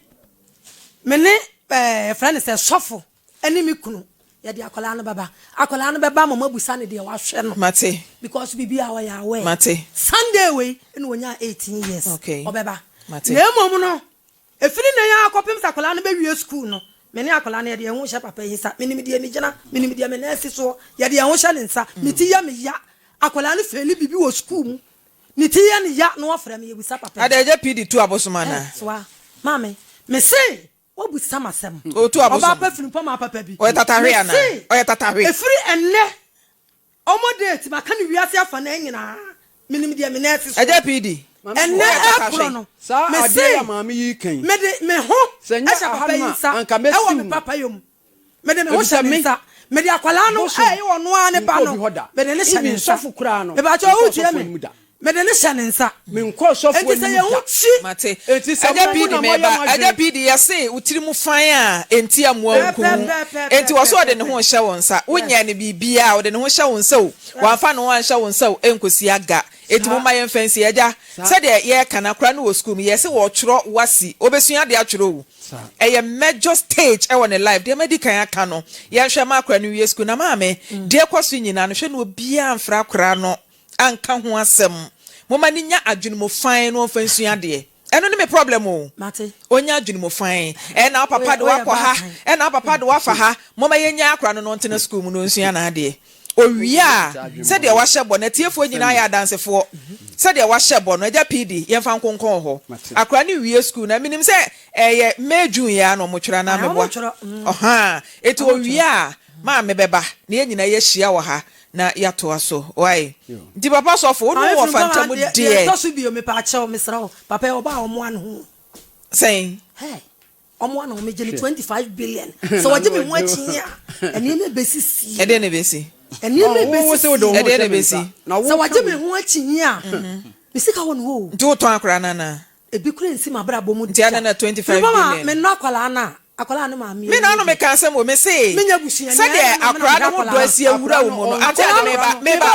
ne friend say sofo eni mi kunu ya di akwala no baba mama busa ne de wa hwe no mate because bibi awa ya we mate Sunday we eni wonya 18 years okay obeba mate na emom no efiri na ya akopem sakwala no be wie school no me ne akwala no ya de ho hye papa yisa me nim de mi gina me nim de me na asi so ya de ho hye ne nsa miti ya me ya akwala no feli bibi wo school mu niti ya ne ya no ofra me yebusa papa adeje PD2 abosoma na so mama me say obu sama sem o tu abosoma oba pa Frimpomaa papa bi o tatahwe ana o tatahwe efiri enne omodate maka ne wiase afa na nyina minim de me na asi so adeje PD enne akro no sa ade ya maame yi kan me ho senya papa yinsa anka mesi ewo me papa yom me de me ho shamisa me de akwala no wono ane ba no me de ne shamisa sofu kura no me ba cho o tie me me de ne shamisa me nko sofu enti se ye ho chi mate enti se PD me ba adeje PD ya se utiri mu fan a enti amoa nku enti wo so de ne ho hye wonsa wonya ne bibia wo de ne ho hye wonsa o wanfa no wan hye wonsa o enkosi aga eti mo mayen fancy eja se de ye kana kra no wo school me ye se wo tworo wasi obesua de atworo wo eye major stage e won life de medical aka no ye hwe ma kra no wie school na maame de kwaso nyina no hwe no obia amfra kra no anka ho asem mo mani nya adwene mo fan no fansua de eno ne me problem o mate onya adwene mo fan e na papa de wakọ ha e na papa de wafa ha mo ma ye nya akra no ntena school mu no nsua na ade owia said there was shebo na tiefo nyina ya dansefo said there was shebo no eja PD yemfa nkonkon ho akra ni wie school na minim se eye May-June ya no motwera na meboa oha eto owia ma mebeba na nyina ye hia wo ha na yato aso why di papa so fo no wo fantam de to so bi o me pa ache o mesra papa oba omo an ho saying hey omo an ho me jeli 25 billion so waje me ho achi ya eni me besisi ede ne besi eni me besisi ede ne besi so waje me ho achi ya me sika won ho do to akra na ebi kure nsi ma bra bo mu dia na 25 billion me no akwala na ma mi me na no me kan sem o me say say de akra no do asi awura wo mu no ate ade meba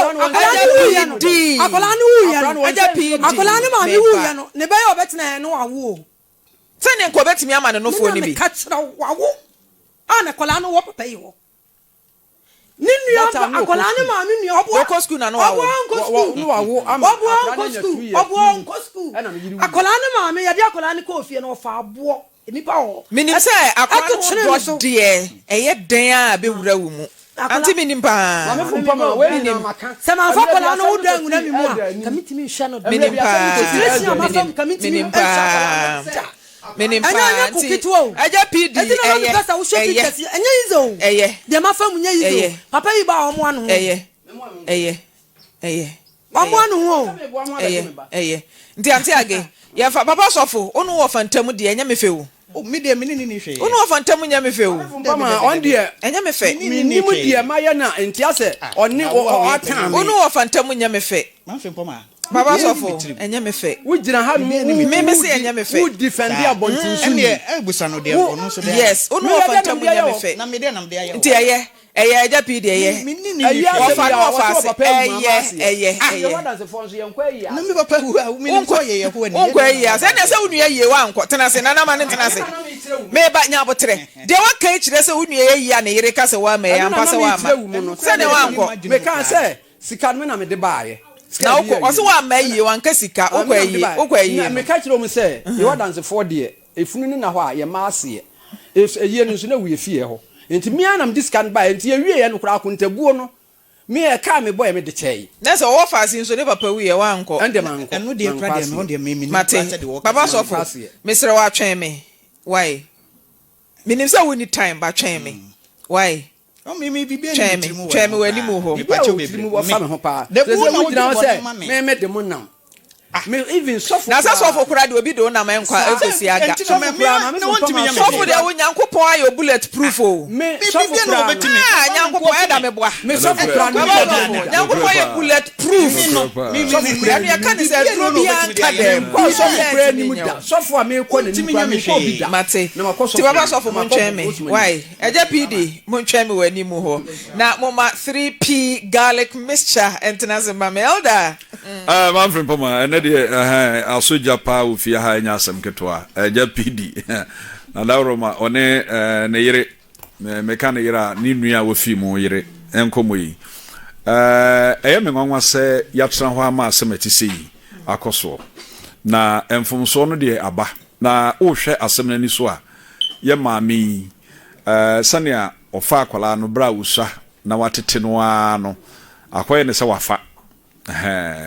akwala no wu ya no aja PD akwala no ma mi wu ya no ne be ya obetina no awo say ne ko betimi ama ne no fo ni bi ka kira wawo ana akwala no wo papa yi wo ninu akwala no ma mi nu obo ko school na no wawo no wawo ama obo onko school akwala no ma mi ya de akwala no ko fie no fa abo nipa o minim say akwa no do de eye den a be wura wo mu anti minim pa Maame Frimpomaa we ni maka se man fa kola no wuda nguna mi mu a kamitimi hwa no minim pa minim pa aja PD eye enye izo eye de ma fa munye izo papa yi ba omo anu eye omo anu ho eye ndi anti age ya fa papa sofo onu wo fantam de enye mefewu o me de me ni hwe onu wo fantam nya mefewu Frimpomaa on de enye mefe ni mu de ma ye na enti ase oni o atan onu wo fantam nya mefe Maame Frimpomaa baba sofo enye mefe wo jira ha me se enye mefe wo defend abontin su ene ebusa no de onu so de yes onu wo fantam nya mefe na me de nam de aye nti eye aja PD eye ofa no ofa eye na me papa hu me nko ye ho ani onko eye se na se unu ye wa anko tena se na ma ne tena se me ba nya botre de wa kan kire se unu ye ya na yire ka se wa ma ya ampa se wa ma se ne wa anko me kan se sika me na me de baaye na o se wa ma ye wan ka sika okwa eye me ka kire o me se ye wa dance for de efunu ni na ho a ye ma ase eye no so na wi efie ho enti mi anam discount buy enti ye wie ye no kura akontabuo no mi e ka me boy me de chei na se wo fa sin so ne papa wi ye wa anko ende manko enu de kra de no de me mate baba sofo mesre wa twen me why minim say we need time ba twen me why o me bibia ni twen me wani mu ho pa che bebre mu fa me ho pa de wo jina say me de mo nam me even suffer na sa suffer kura de obi do na man kwa ekosi aga suffer de wo nyankopon ayo bulletproof o me suffer na obetimi nyankopon ya da me boa me suffer kura nyankopon ayo bulletproof me suffer ya kan se dro bi anta dem kwa suffer kura ni mu da suffer me ko ni kwa me ko bi da mate ti baba suffer mo ntwen me why eja PD mo ntwen me wani mu ho na mo ma 3p garlic mixture entenaze mamelda Maame Frimpomaa ene de asoja pa ofia ha nya asem ketwa eja PD na dawroma one ne yire me kan yira ni nua wofi mu yire enkomo yi eye me nwanwa se yatra ho ama asem atisi akoso na emfumso no de aba na wo hwe asem nani so a ye maami sania ofa akwala no bra wusa na watete no ano akoye ne se wafa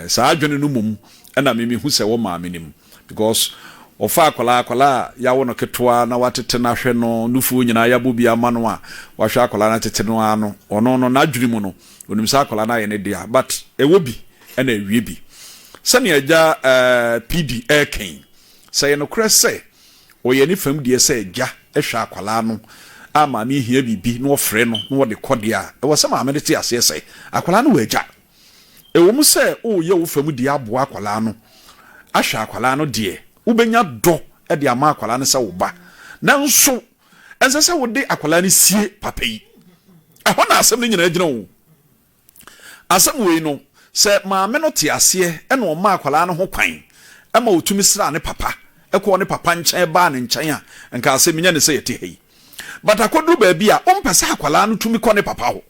sa adwene no mum na me hu se wo maame nim because ofa akwala ya wono ketwa na watete na hwe no nufu nyina ya bobi amano a wahwe akwala na tete no ano ono no na adwene mu no onim sa akwala na ye ne dia but ewo bi na ewie bi sani agya PD eken say no krese oye ni fam die say agya ehwe akwala no ama me hia bibi no ofre no no de kode a e wo se maame de ti ase say akwala no wa agya ewo mu se o ye wo fam die aboa akwala no ahwa akwala no de ubenya do e de ama akwala no se wo ba na nso ense se wo de akwala no sie papa yi ehọ na asem ni nyina gina wo asem we no se maame no te ase e na o ma akwala no ho kwan e ma otumi sra ne papa e ko ne papa nchen ba ne nchen a nka asem nya ne se yete hei but akodu ba bia o mpesa akwala no tumi ko ne papa ho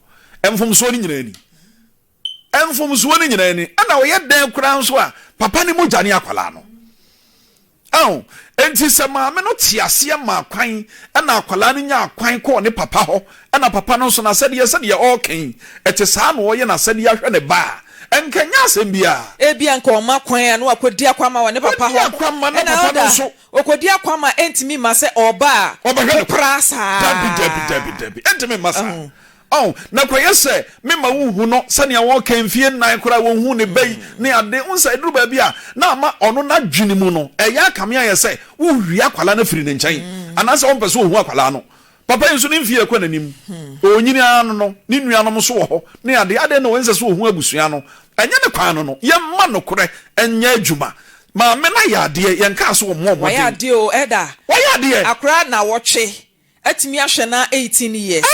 emfomso ni nyina ni emfomso ni nyina ni ana o ye den kura nso a papa ne mogya ne akwala no Oh, enti se maame no tiase ma kwan na akwala no nya kwan ko ne papa ho na papa no so na sede okay ete saa no ye na sede ahwe ne ba enkanya asem bia ebia nka oma kwan na akodi akwama wa ne papa ho na papa no so okodi akwama entimi ma se oba prasa debi entimi masa oh na kwaye se mema wuhu no sane wo kan fie nan kora wo hu ne bai ne ade unsa eduru ba bia na ama ono na dwene mu no eya kamea ye se wo hwi akwala na firi ne nkyɛn anase on pese wo hu akwala no papa yenso ne mfie kwa nanim onyini anu no ne nuanom so wo ho ne ade na wonse so wo hu abusua no enye ne kwan no ye ma no kore enye adwuma ma me na ya ade ye nka so wo mo ya ade o eda ya ade akra na wotwe atimi ahwe na 18 years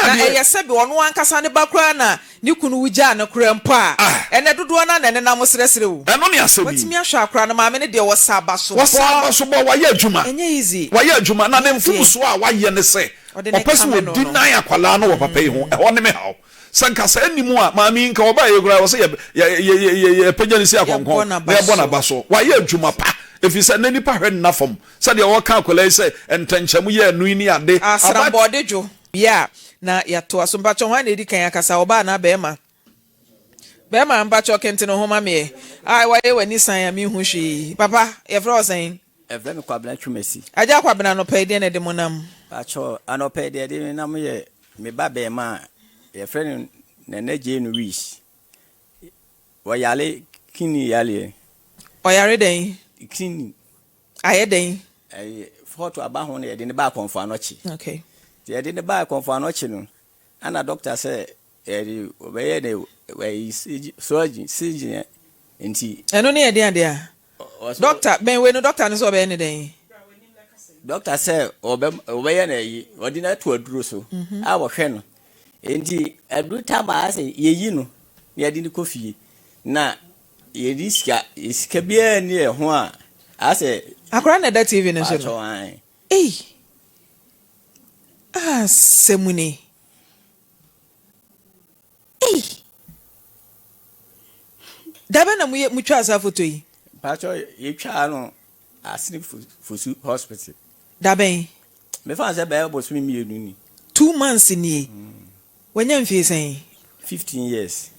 na eyesebe ono ankasa ne bakra na ne kunu wugya na kura mpo a ene dodo na ne nam sresere wo eno ne asebi atimi ahwe akra na maame ne de wosaba so bo waye adwuma enye easy waye adwuma na ne mfumuso a waye ne se opese wo deny akwala no wo papa yi ho ho ne me hawo sanka sa animu a maame nka oba ye gura wo se ye pagani si akonkon na bona baso waye adwuma pa efisa na nipa hwe na fom sade wo ka akwala se entancham ye anu ni ade asrambode jo ya na yato asombacho hwan edi kan yakasa oba na bema mbacho kente no homa me ai waye wani san ya mi hu hwi papa ye fro sen evre me kwabena twumasi aja kwabena no pay de na de monam bacho anope de nam ye me ba bema ye friend na naje no wish wayale kini yale oyare den kini ayeden foto aba ho na ye de ne ba konfo anochi okay ye de ne ba konfo anochi no ana doctor say eri obeye de we surgeon enti eno ne ye de ade a doctor ben we no doctor no so obeye ne den doctor say obeye na yi odi na to aduro so a wo hwe no enti aduru tama say yeyi no ye de ne kofie na ye riska iska bia ni e ho a ase akora na that TV no so no semuni dabe na mu twa asa foto yi pacho ye twa no asini fusu hospital dabe me fa se be bo sumi mienu ni 2 months ni wanya mfie sen 15 years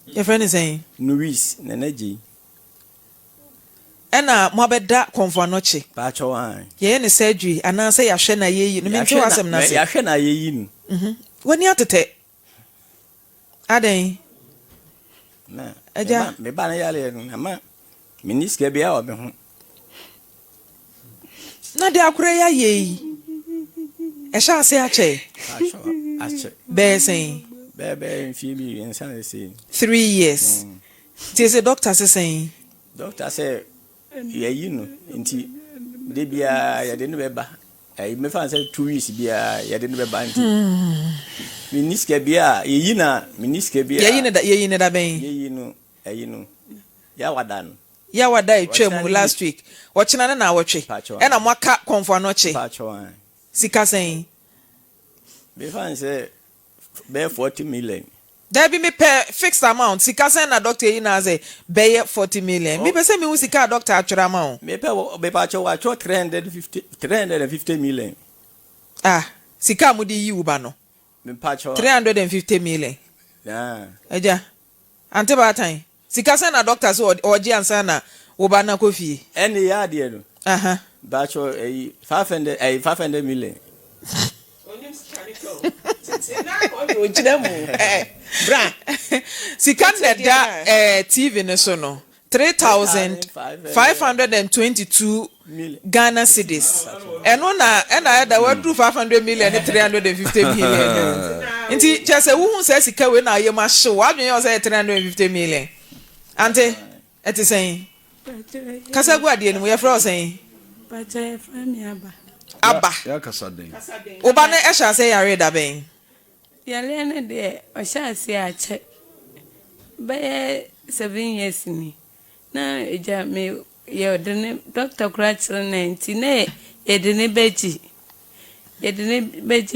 your friend is saying Luis Neneji ena mo abeda konfo noche pacho an ye ne surgery ana say ya hwe na yeyi no me nti wasem na say ya hwe na yeyi nu woni atete aden na aja me ba na yale nu ama miniske bia o be ho na de akure ya yeyi e sha ase ache pacho ache be sen bebe mfi mi ensan say 3 years ti say doctor say doctor say yeyi nu nti de bia ya de no be ba me fan say 2 weeks bia ya de no be ba nti miniske bia yeyi na miniske bia yeyi ne da ben yeyi nu ya wada etwam last week wochina na wotwe ena mwaka konfo anoche pacho sika sen me fan say be 40 million there be me pay fixed amount sika sen na doctor yi na say be 40 million me be say me hu sika doctor atwere amount me pe be pacho wa 350 million sika mu di yi uba no me pacho 350 million eja ante ba tan sika sen na doctor so oji ansa na uba na kofi any ya de no pacho 500 million Sikanda da TV ne so no 3,522 Ghana cedis. Eno na da wadu 500 million 350 million. Nti chese wo hu se sika we na ayema hye wadwen yo se 350 million. Ante eti sen kasa gu ade ni mo ye fra o sen Pacha ye fra mi aba ya kasa den oba na ehya se yare da ben yale ne de o sha se ache be 7 years ni na eja me ye de ne doctor Korankye 90 ne ye de ne beji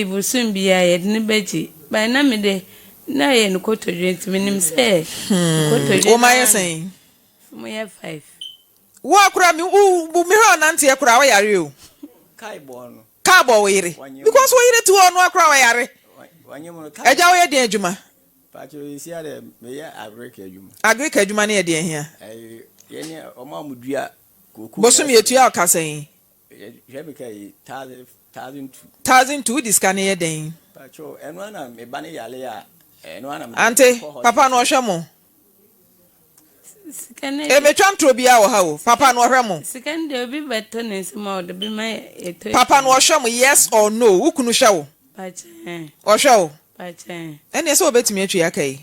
busum bia ye de ne beji ba na me de na ye no koto dwent minim se koto dwent o ma ye sen mo ye 5 wo akura mi bu mi ho nante akura wo yare o kai bo wire because wo yire tu ono akura wo yare eja wo ye den adwuma pacho isi ade me ya agrika adwuma na ye den hia ye ne omamudua koku bosum ye tu ya okasan je be kai 1002 diska na ye den pacho eno na me ba ne yale ya eno na ante papa no hwe mo Sikane. Betwam tro bia wo ha o. Papa no hwe mo. Sikane obi beto ne sima o de bi ma eto. Papa no hwe mo yes or no. Wo kunu hwe wo. Pache. O hwe wo. Pache. Ene so obetimi atwi akai.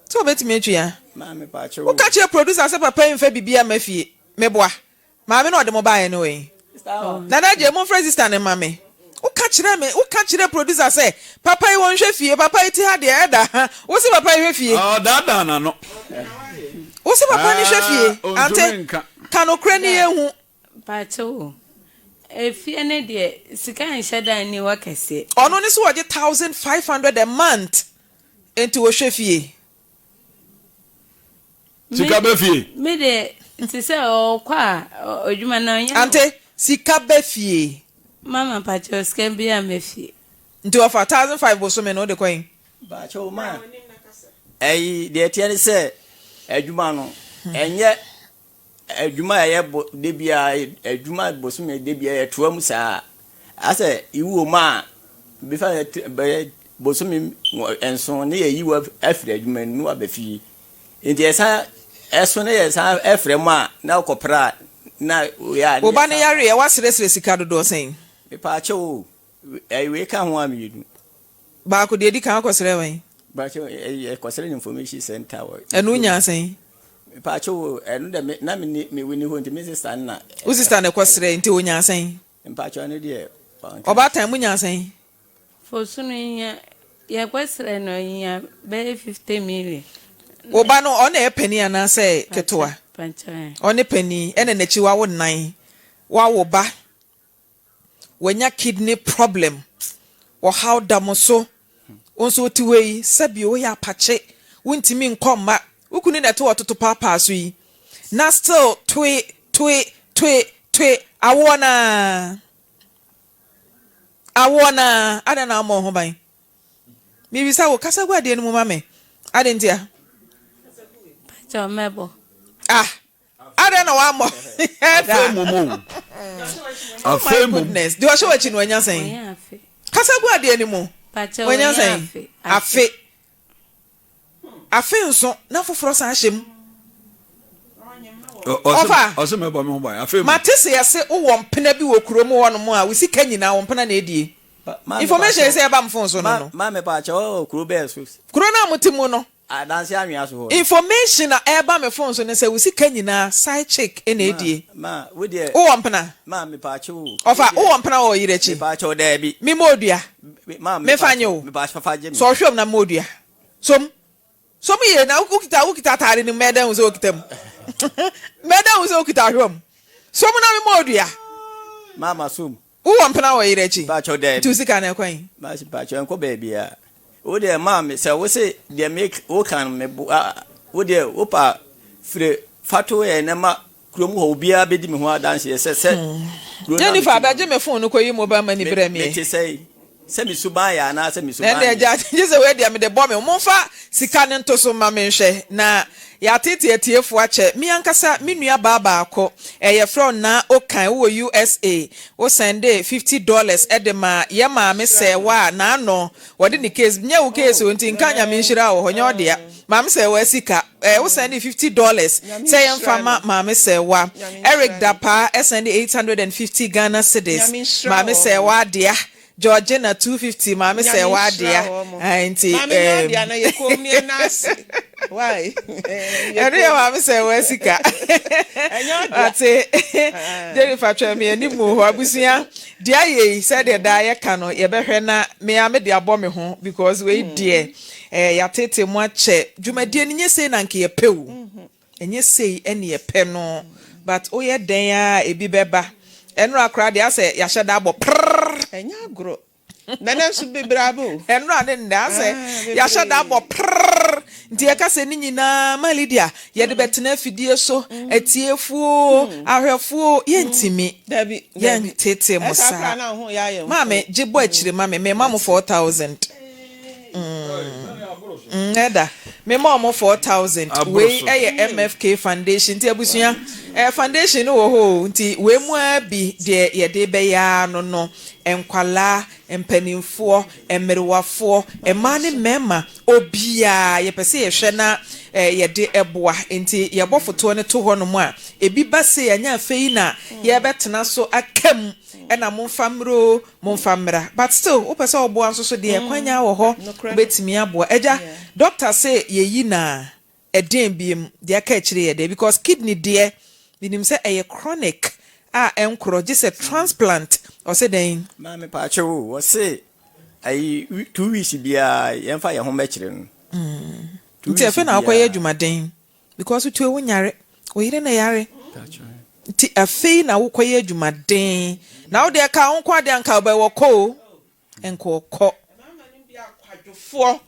So obetimi atwi ya. Maame pacho. Wo ka che producer se papa mfa bibia mafie. Meboa. Maame no de mo baaye no we. Nana je mo sister ne mame. Wo ka kire producer say papa yi won hwe fie papa yi ti ha de eda wo si papa yi hwe fie da na no wo si papa ni hwe fie ante kanokre ni ehu pacho efie ne de sika nheda ni wakese ono ni so oje 1500 a month enti wo hwe fie sika be fie me de ti se o kwa odwuma na nya ante sika be fie Mama pacho scan be amefi. Nti ofa 1500 boso me no de kwen. Pacho ma. De tiene se adwuma no. Enye adwuma ye de bia adwuma boso me de bia toam saa. Ase iwu ma be fa boso me enso ne ye yiwa afri adwuma nu abafi. Nti esa eso ne ye sa afri ma na okopra na ya. Oba ne yare ye wasresre sika dodo sen. Pacho we ka ho amidu ba ko de di kan akosere wan pacho kwasere information center wo enu nya sen pacho enu de na me wini ho nti me sister na wo sister na kwasere nti onya sen pacho ne de oba tan mu nya sen for sunu ya kwasere no ya be 50 million oba no ona e pani ana say ketoa pacho ona pani ene na chiwa wo nan wa wo ba wanya kidney problem or how damoso onso tiwei sabi o ya pache wuntimi nkomma ukunu na to ototo papa so yi na still twe awona ada na mo ho ban mi bisa wo kasa gwa de no mama ade ntia pacho mebo ada na wa mo afe mo goodness do show chi no anya sen kasa gwa de ni mo pacho anya sen afe nso na foforo san hyem ofa mebo me ho ban afe mo matese yese wo mpena bi wo kuro mu wono mu a wo sika nyina wo mpena na edie information say eba mfon so no ma me pacho kuro be so kuro na mutimu no adanse anwea so ho information na eba me phone so ne say wo sika nyina side check na edie ma wo de wo mpena ma me pacho ofa wo mpena wo yirechi me pacho da bi mi modua ma me fanyo me pacho faje mi so hwem na modua som ye na ukita tare ni meda wo so kitam meda wo so kita hwem som na mi modua mama sum wo mpena wo yirechi pacho da tu sika na kwan ma si pacho enko ba bia wo de mama se wo se de make wo kan me wo de wo pa fre fato e na ma krom ho bia be di me ho adanse se Jennifer abaje me phone ko yi mobile money bre me me se mi suba ya na se mi suba na ja je we de me de bo me momfa sika ne ntoso ma me hwe na ya tete etiefo ache mi ankasa mi nua baba akọ ye from na okan wo USA wo send $50 edema ye ma me sewa na no wode ni case nya wo case wonti nkanya me nhira wo honyo de ma me sewa sika wo send $50 say em fama ma me sewa Eric Dapa send 850 Ghana cedis ma me sewa dia Georgina 250 mama say wa dia anti mama dia na ye kom ni nas why ere mama say wa sika ati Jennifer twemi animu ho abusia dia ye said the da ye ka no ye behwe na me ame dia bo me ho because we die ya tete mu ache dwumadie ni nyese na nke ye pewu enye sei ene ye pe no but oye den a ebi beba enra akra dia say ya hyeda abo enya agro Nana should be bravo. And run in there, say, Yasha Dabo, prrr, dear Cassanina, my Lydia, yet the better nefi so, a tear fool, I have fool, yentimi, Debbie, young Tete Mossa. Mammy, Jibwetch, the mammy, me mamma 4,000. Neda, me mamma 4,000. We a MFK Foundation, Tiabusia, a foundation, oh, nti we more be dear, ye de beya, no. Enkwala empanimfo emerewafo emane mema obia yepese yehwe na yede eboa enti yebofo ne to ho no mu a ebi base anya afei na yebetena so akam ena momfamra but still opese oboa nso so de kwanya wo ho betimi aboa eja doctor say yeyi na eden biem de aka kire yede because kidney de binim say chronic enkro just a transplant or say then Maame Pacho was say I 2 weeks bia yemfa ye ho mekire no nti afa na akoye adwumaden because tu ewo nyare oyire na yare nti afa na akoye adwumaden na wo de ka onko de anka ba wo ko enko ko akwadwofo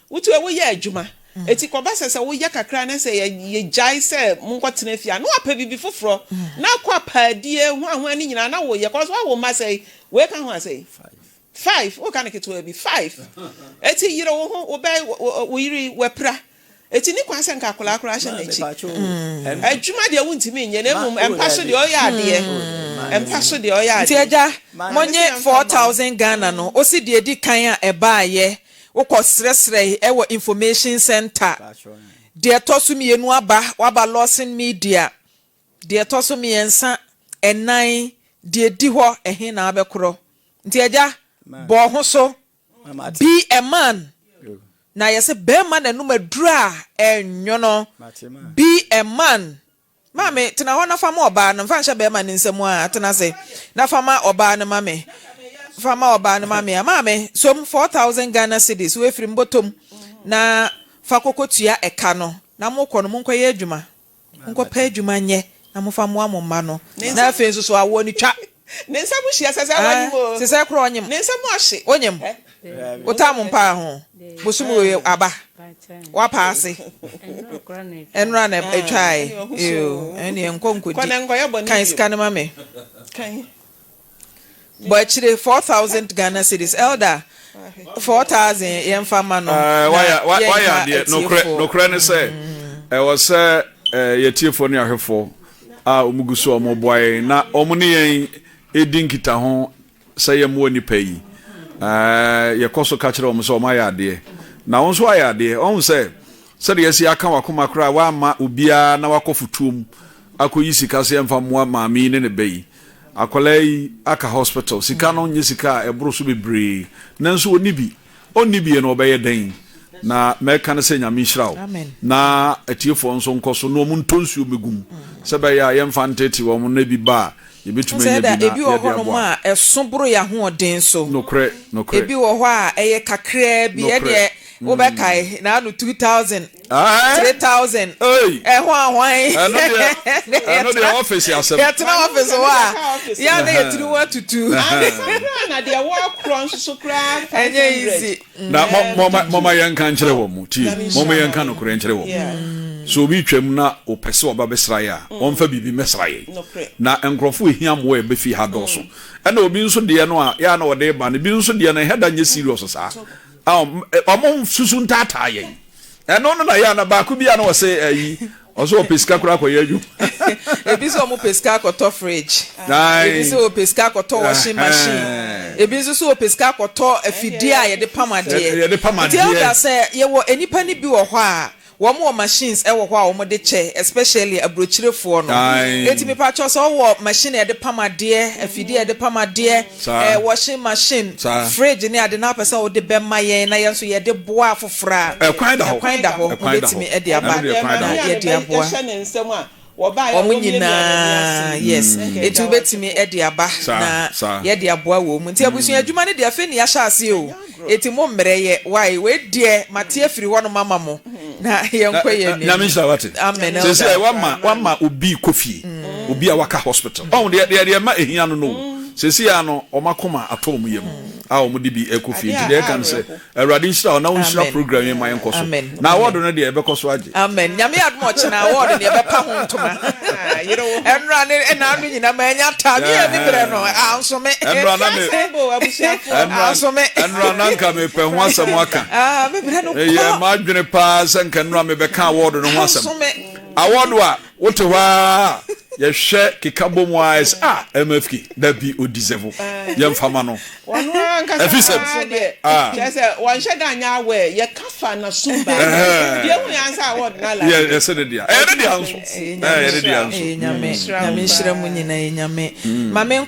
wotu ewo ye adwuma eti ko ba sese wo ye kakra na se ye jai se munko tenafia no apa bibi foforo na kwa paadie hu ahun ani nyina na wo ye ko so wo ma say we kan hu say 5 wo kan ke to be 5 eti yire wo hu wo ba wo yiri wepra eti ni kwan se nka kola kora hye na chi adwuma de wuntimi nye na mu empa so de oya ade empa so de oya ade ti eja monye 4,000 Ghana no o si de edi kan a eba ye wokọ sresre ewo information center de tosu mienu aba waba Lawson media de tosu miensa enan de di ho ehe na abekoro nti eja bo ho so be a man na yese be man na numa dura enyo no be a man mame tena ho na fama oba na mfa nche be man nsemu a tena se na fama oba na mame fama oba na mame som 4,000 Ghana cedis we firi mbotom na fakokotua eka no na mokọ no monko ye adwuma monko pa adwuma nye na mofa mo amoma no na afen so awo ni twa nensa mu hia sese wanyimo sese kro onyim nensa mu ahye onyim otam mpa ho bosum we aba wa paase enra na etwai eni enkonkodi kan scan mame kan but chire 4,000 Ghana cedis elder 4,000 yemfama no why no kra ne say was say yetiefo ne ahwefo a omuguso omoboy na omune yen edinkita ho say yem woni payi yekoso ka kire omso omayade na wonso ayade on say de yesi aka wakoma kra wa ma obia na wakofutuom akoyi sika se yemfa mo maami ne bayi akolai aka hospital sika no nye sika ebro so bebre nanso oni bi no obeye den na meka na se nyame hirawo na atiefo nso nkoso no mu ntonsuo megum se be ya yemfa ntete wo mu na bi ba yebetuma nya bi na ebi wo ho no ma esobro ya ho oden so nokre ebi wo ho a eye kakra bi e de wo be kai na no 2,000 3,000 ho ahwan ano de office ya sem ya tena office wa ya na yetinu wa tutu na de wo kron so kra enye easy na mama yanka nkyere wo mu ti mama yanka no kure nkyere wo so bi twam na opese oba besra ya onfa bibi mesra ye na enkrofo ehia mo e be fi ha do so na obi nso de no a ya na wode ba ne bi nso de na heda nye serious sa amon susu ntata ye eno no na ya na ba ku bia na wo se ayi oso opeska kura ko yaju ebi so mo peska ko to fridge ebi so peska ko to washing machine ebi so peska ko to afidi a ye de pamade ti o say ye wo enipa ni bi wo ho a wo mo machines e wo ho a wo mo de che especially abrochirefo no eti me pa cho so wo machine e de pamade afidi e de pamade washing machine fridge ni ade na person wo de bemma ye na ye so ye de boa fofora kwan da ho betimi e de aba na ye de aboa omunyina yes etu betimi e de aba na ye de aboa wo mu nti abusua adwuma ne de afi ne ya hya ase o eti mo mmereye why we de mate afiri ho no mama mo na ye nkoye ni na minsa wate amen say wama obi kofie obi a waka hospital on de ma ehia no sesi ya no omakoma atom yem a omudi bi ekofi nti de kan se awurade nhyira na wonhyira program yi ma yenkoso na award no de ebekoso age amen nyame admo china award ne ebepa ho ntoma enra ne na anu nyina ma nya ta me e bibre no anso me enra na me anso me enra na nka me pe ho asem aka bibre no ye ma adwene pa se nka enra me be ka award no ho asem award wa wote wa ye hwe kikabo mu eyes MFK da bi o deserve ye mfama no Afisem just one shade anya we ye kafa na sumba ye hu answer award na la ye se de dia e de dia anso e de dia anso nyame nyame hyira mu nyina nyame ma me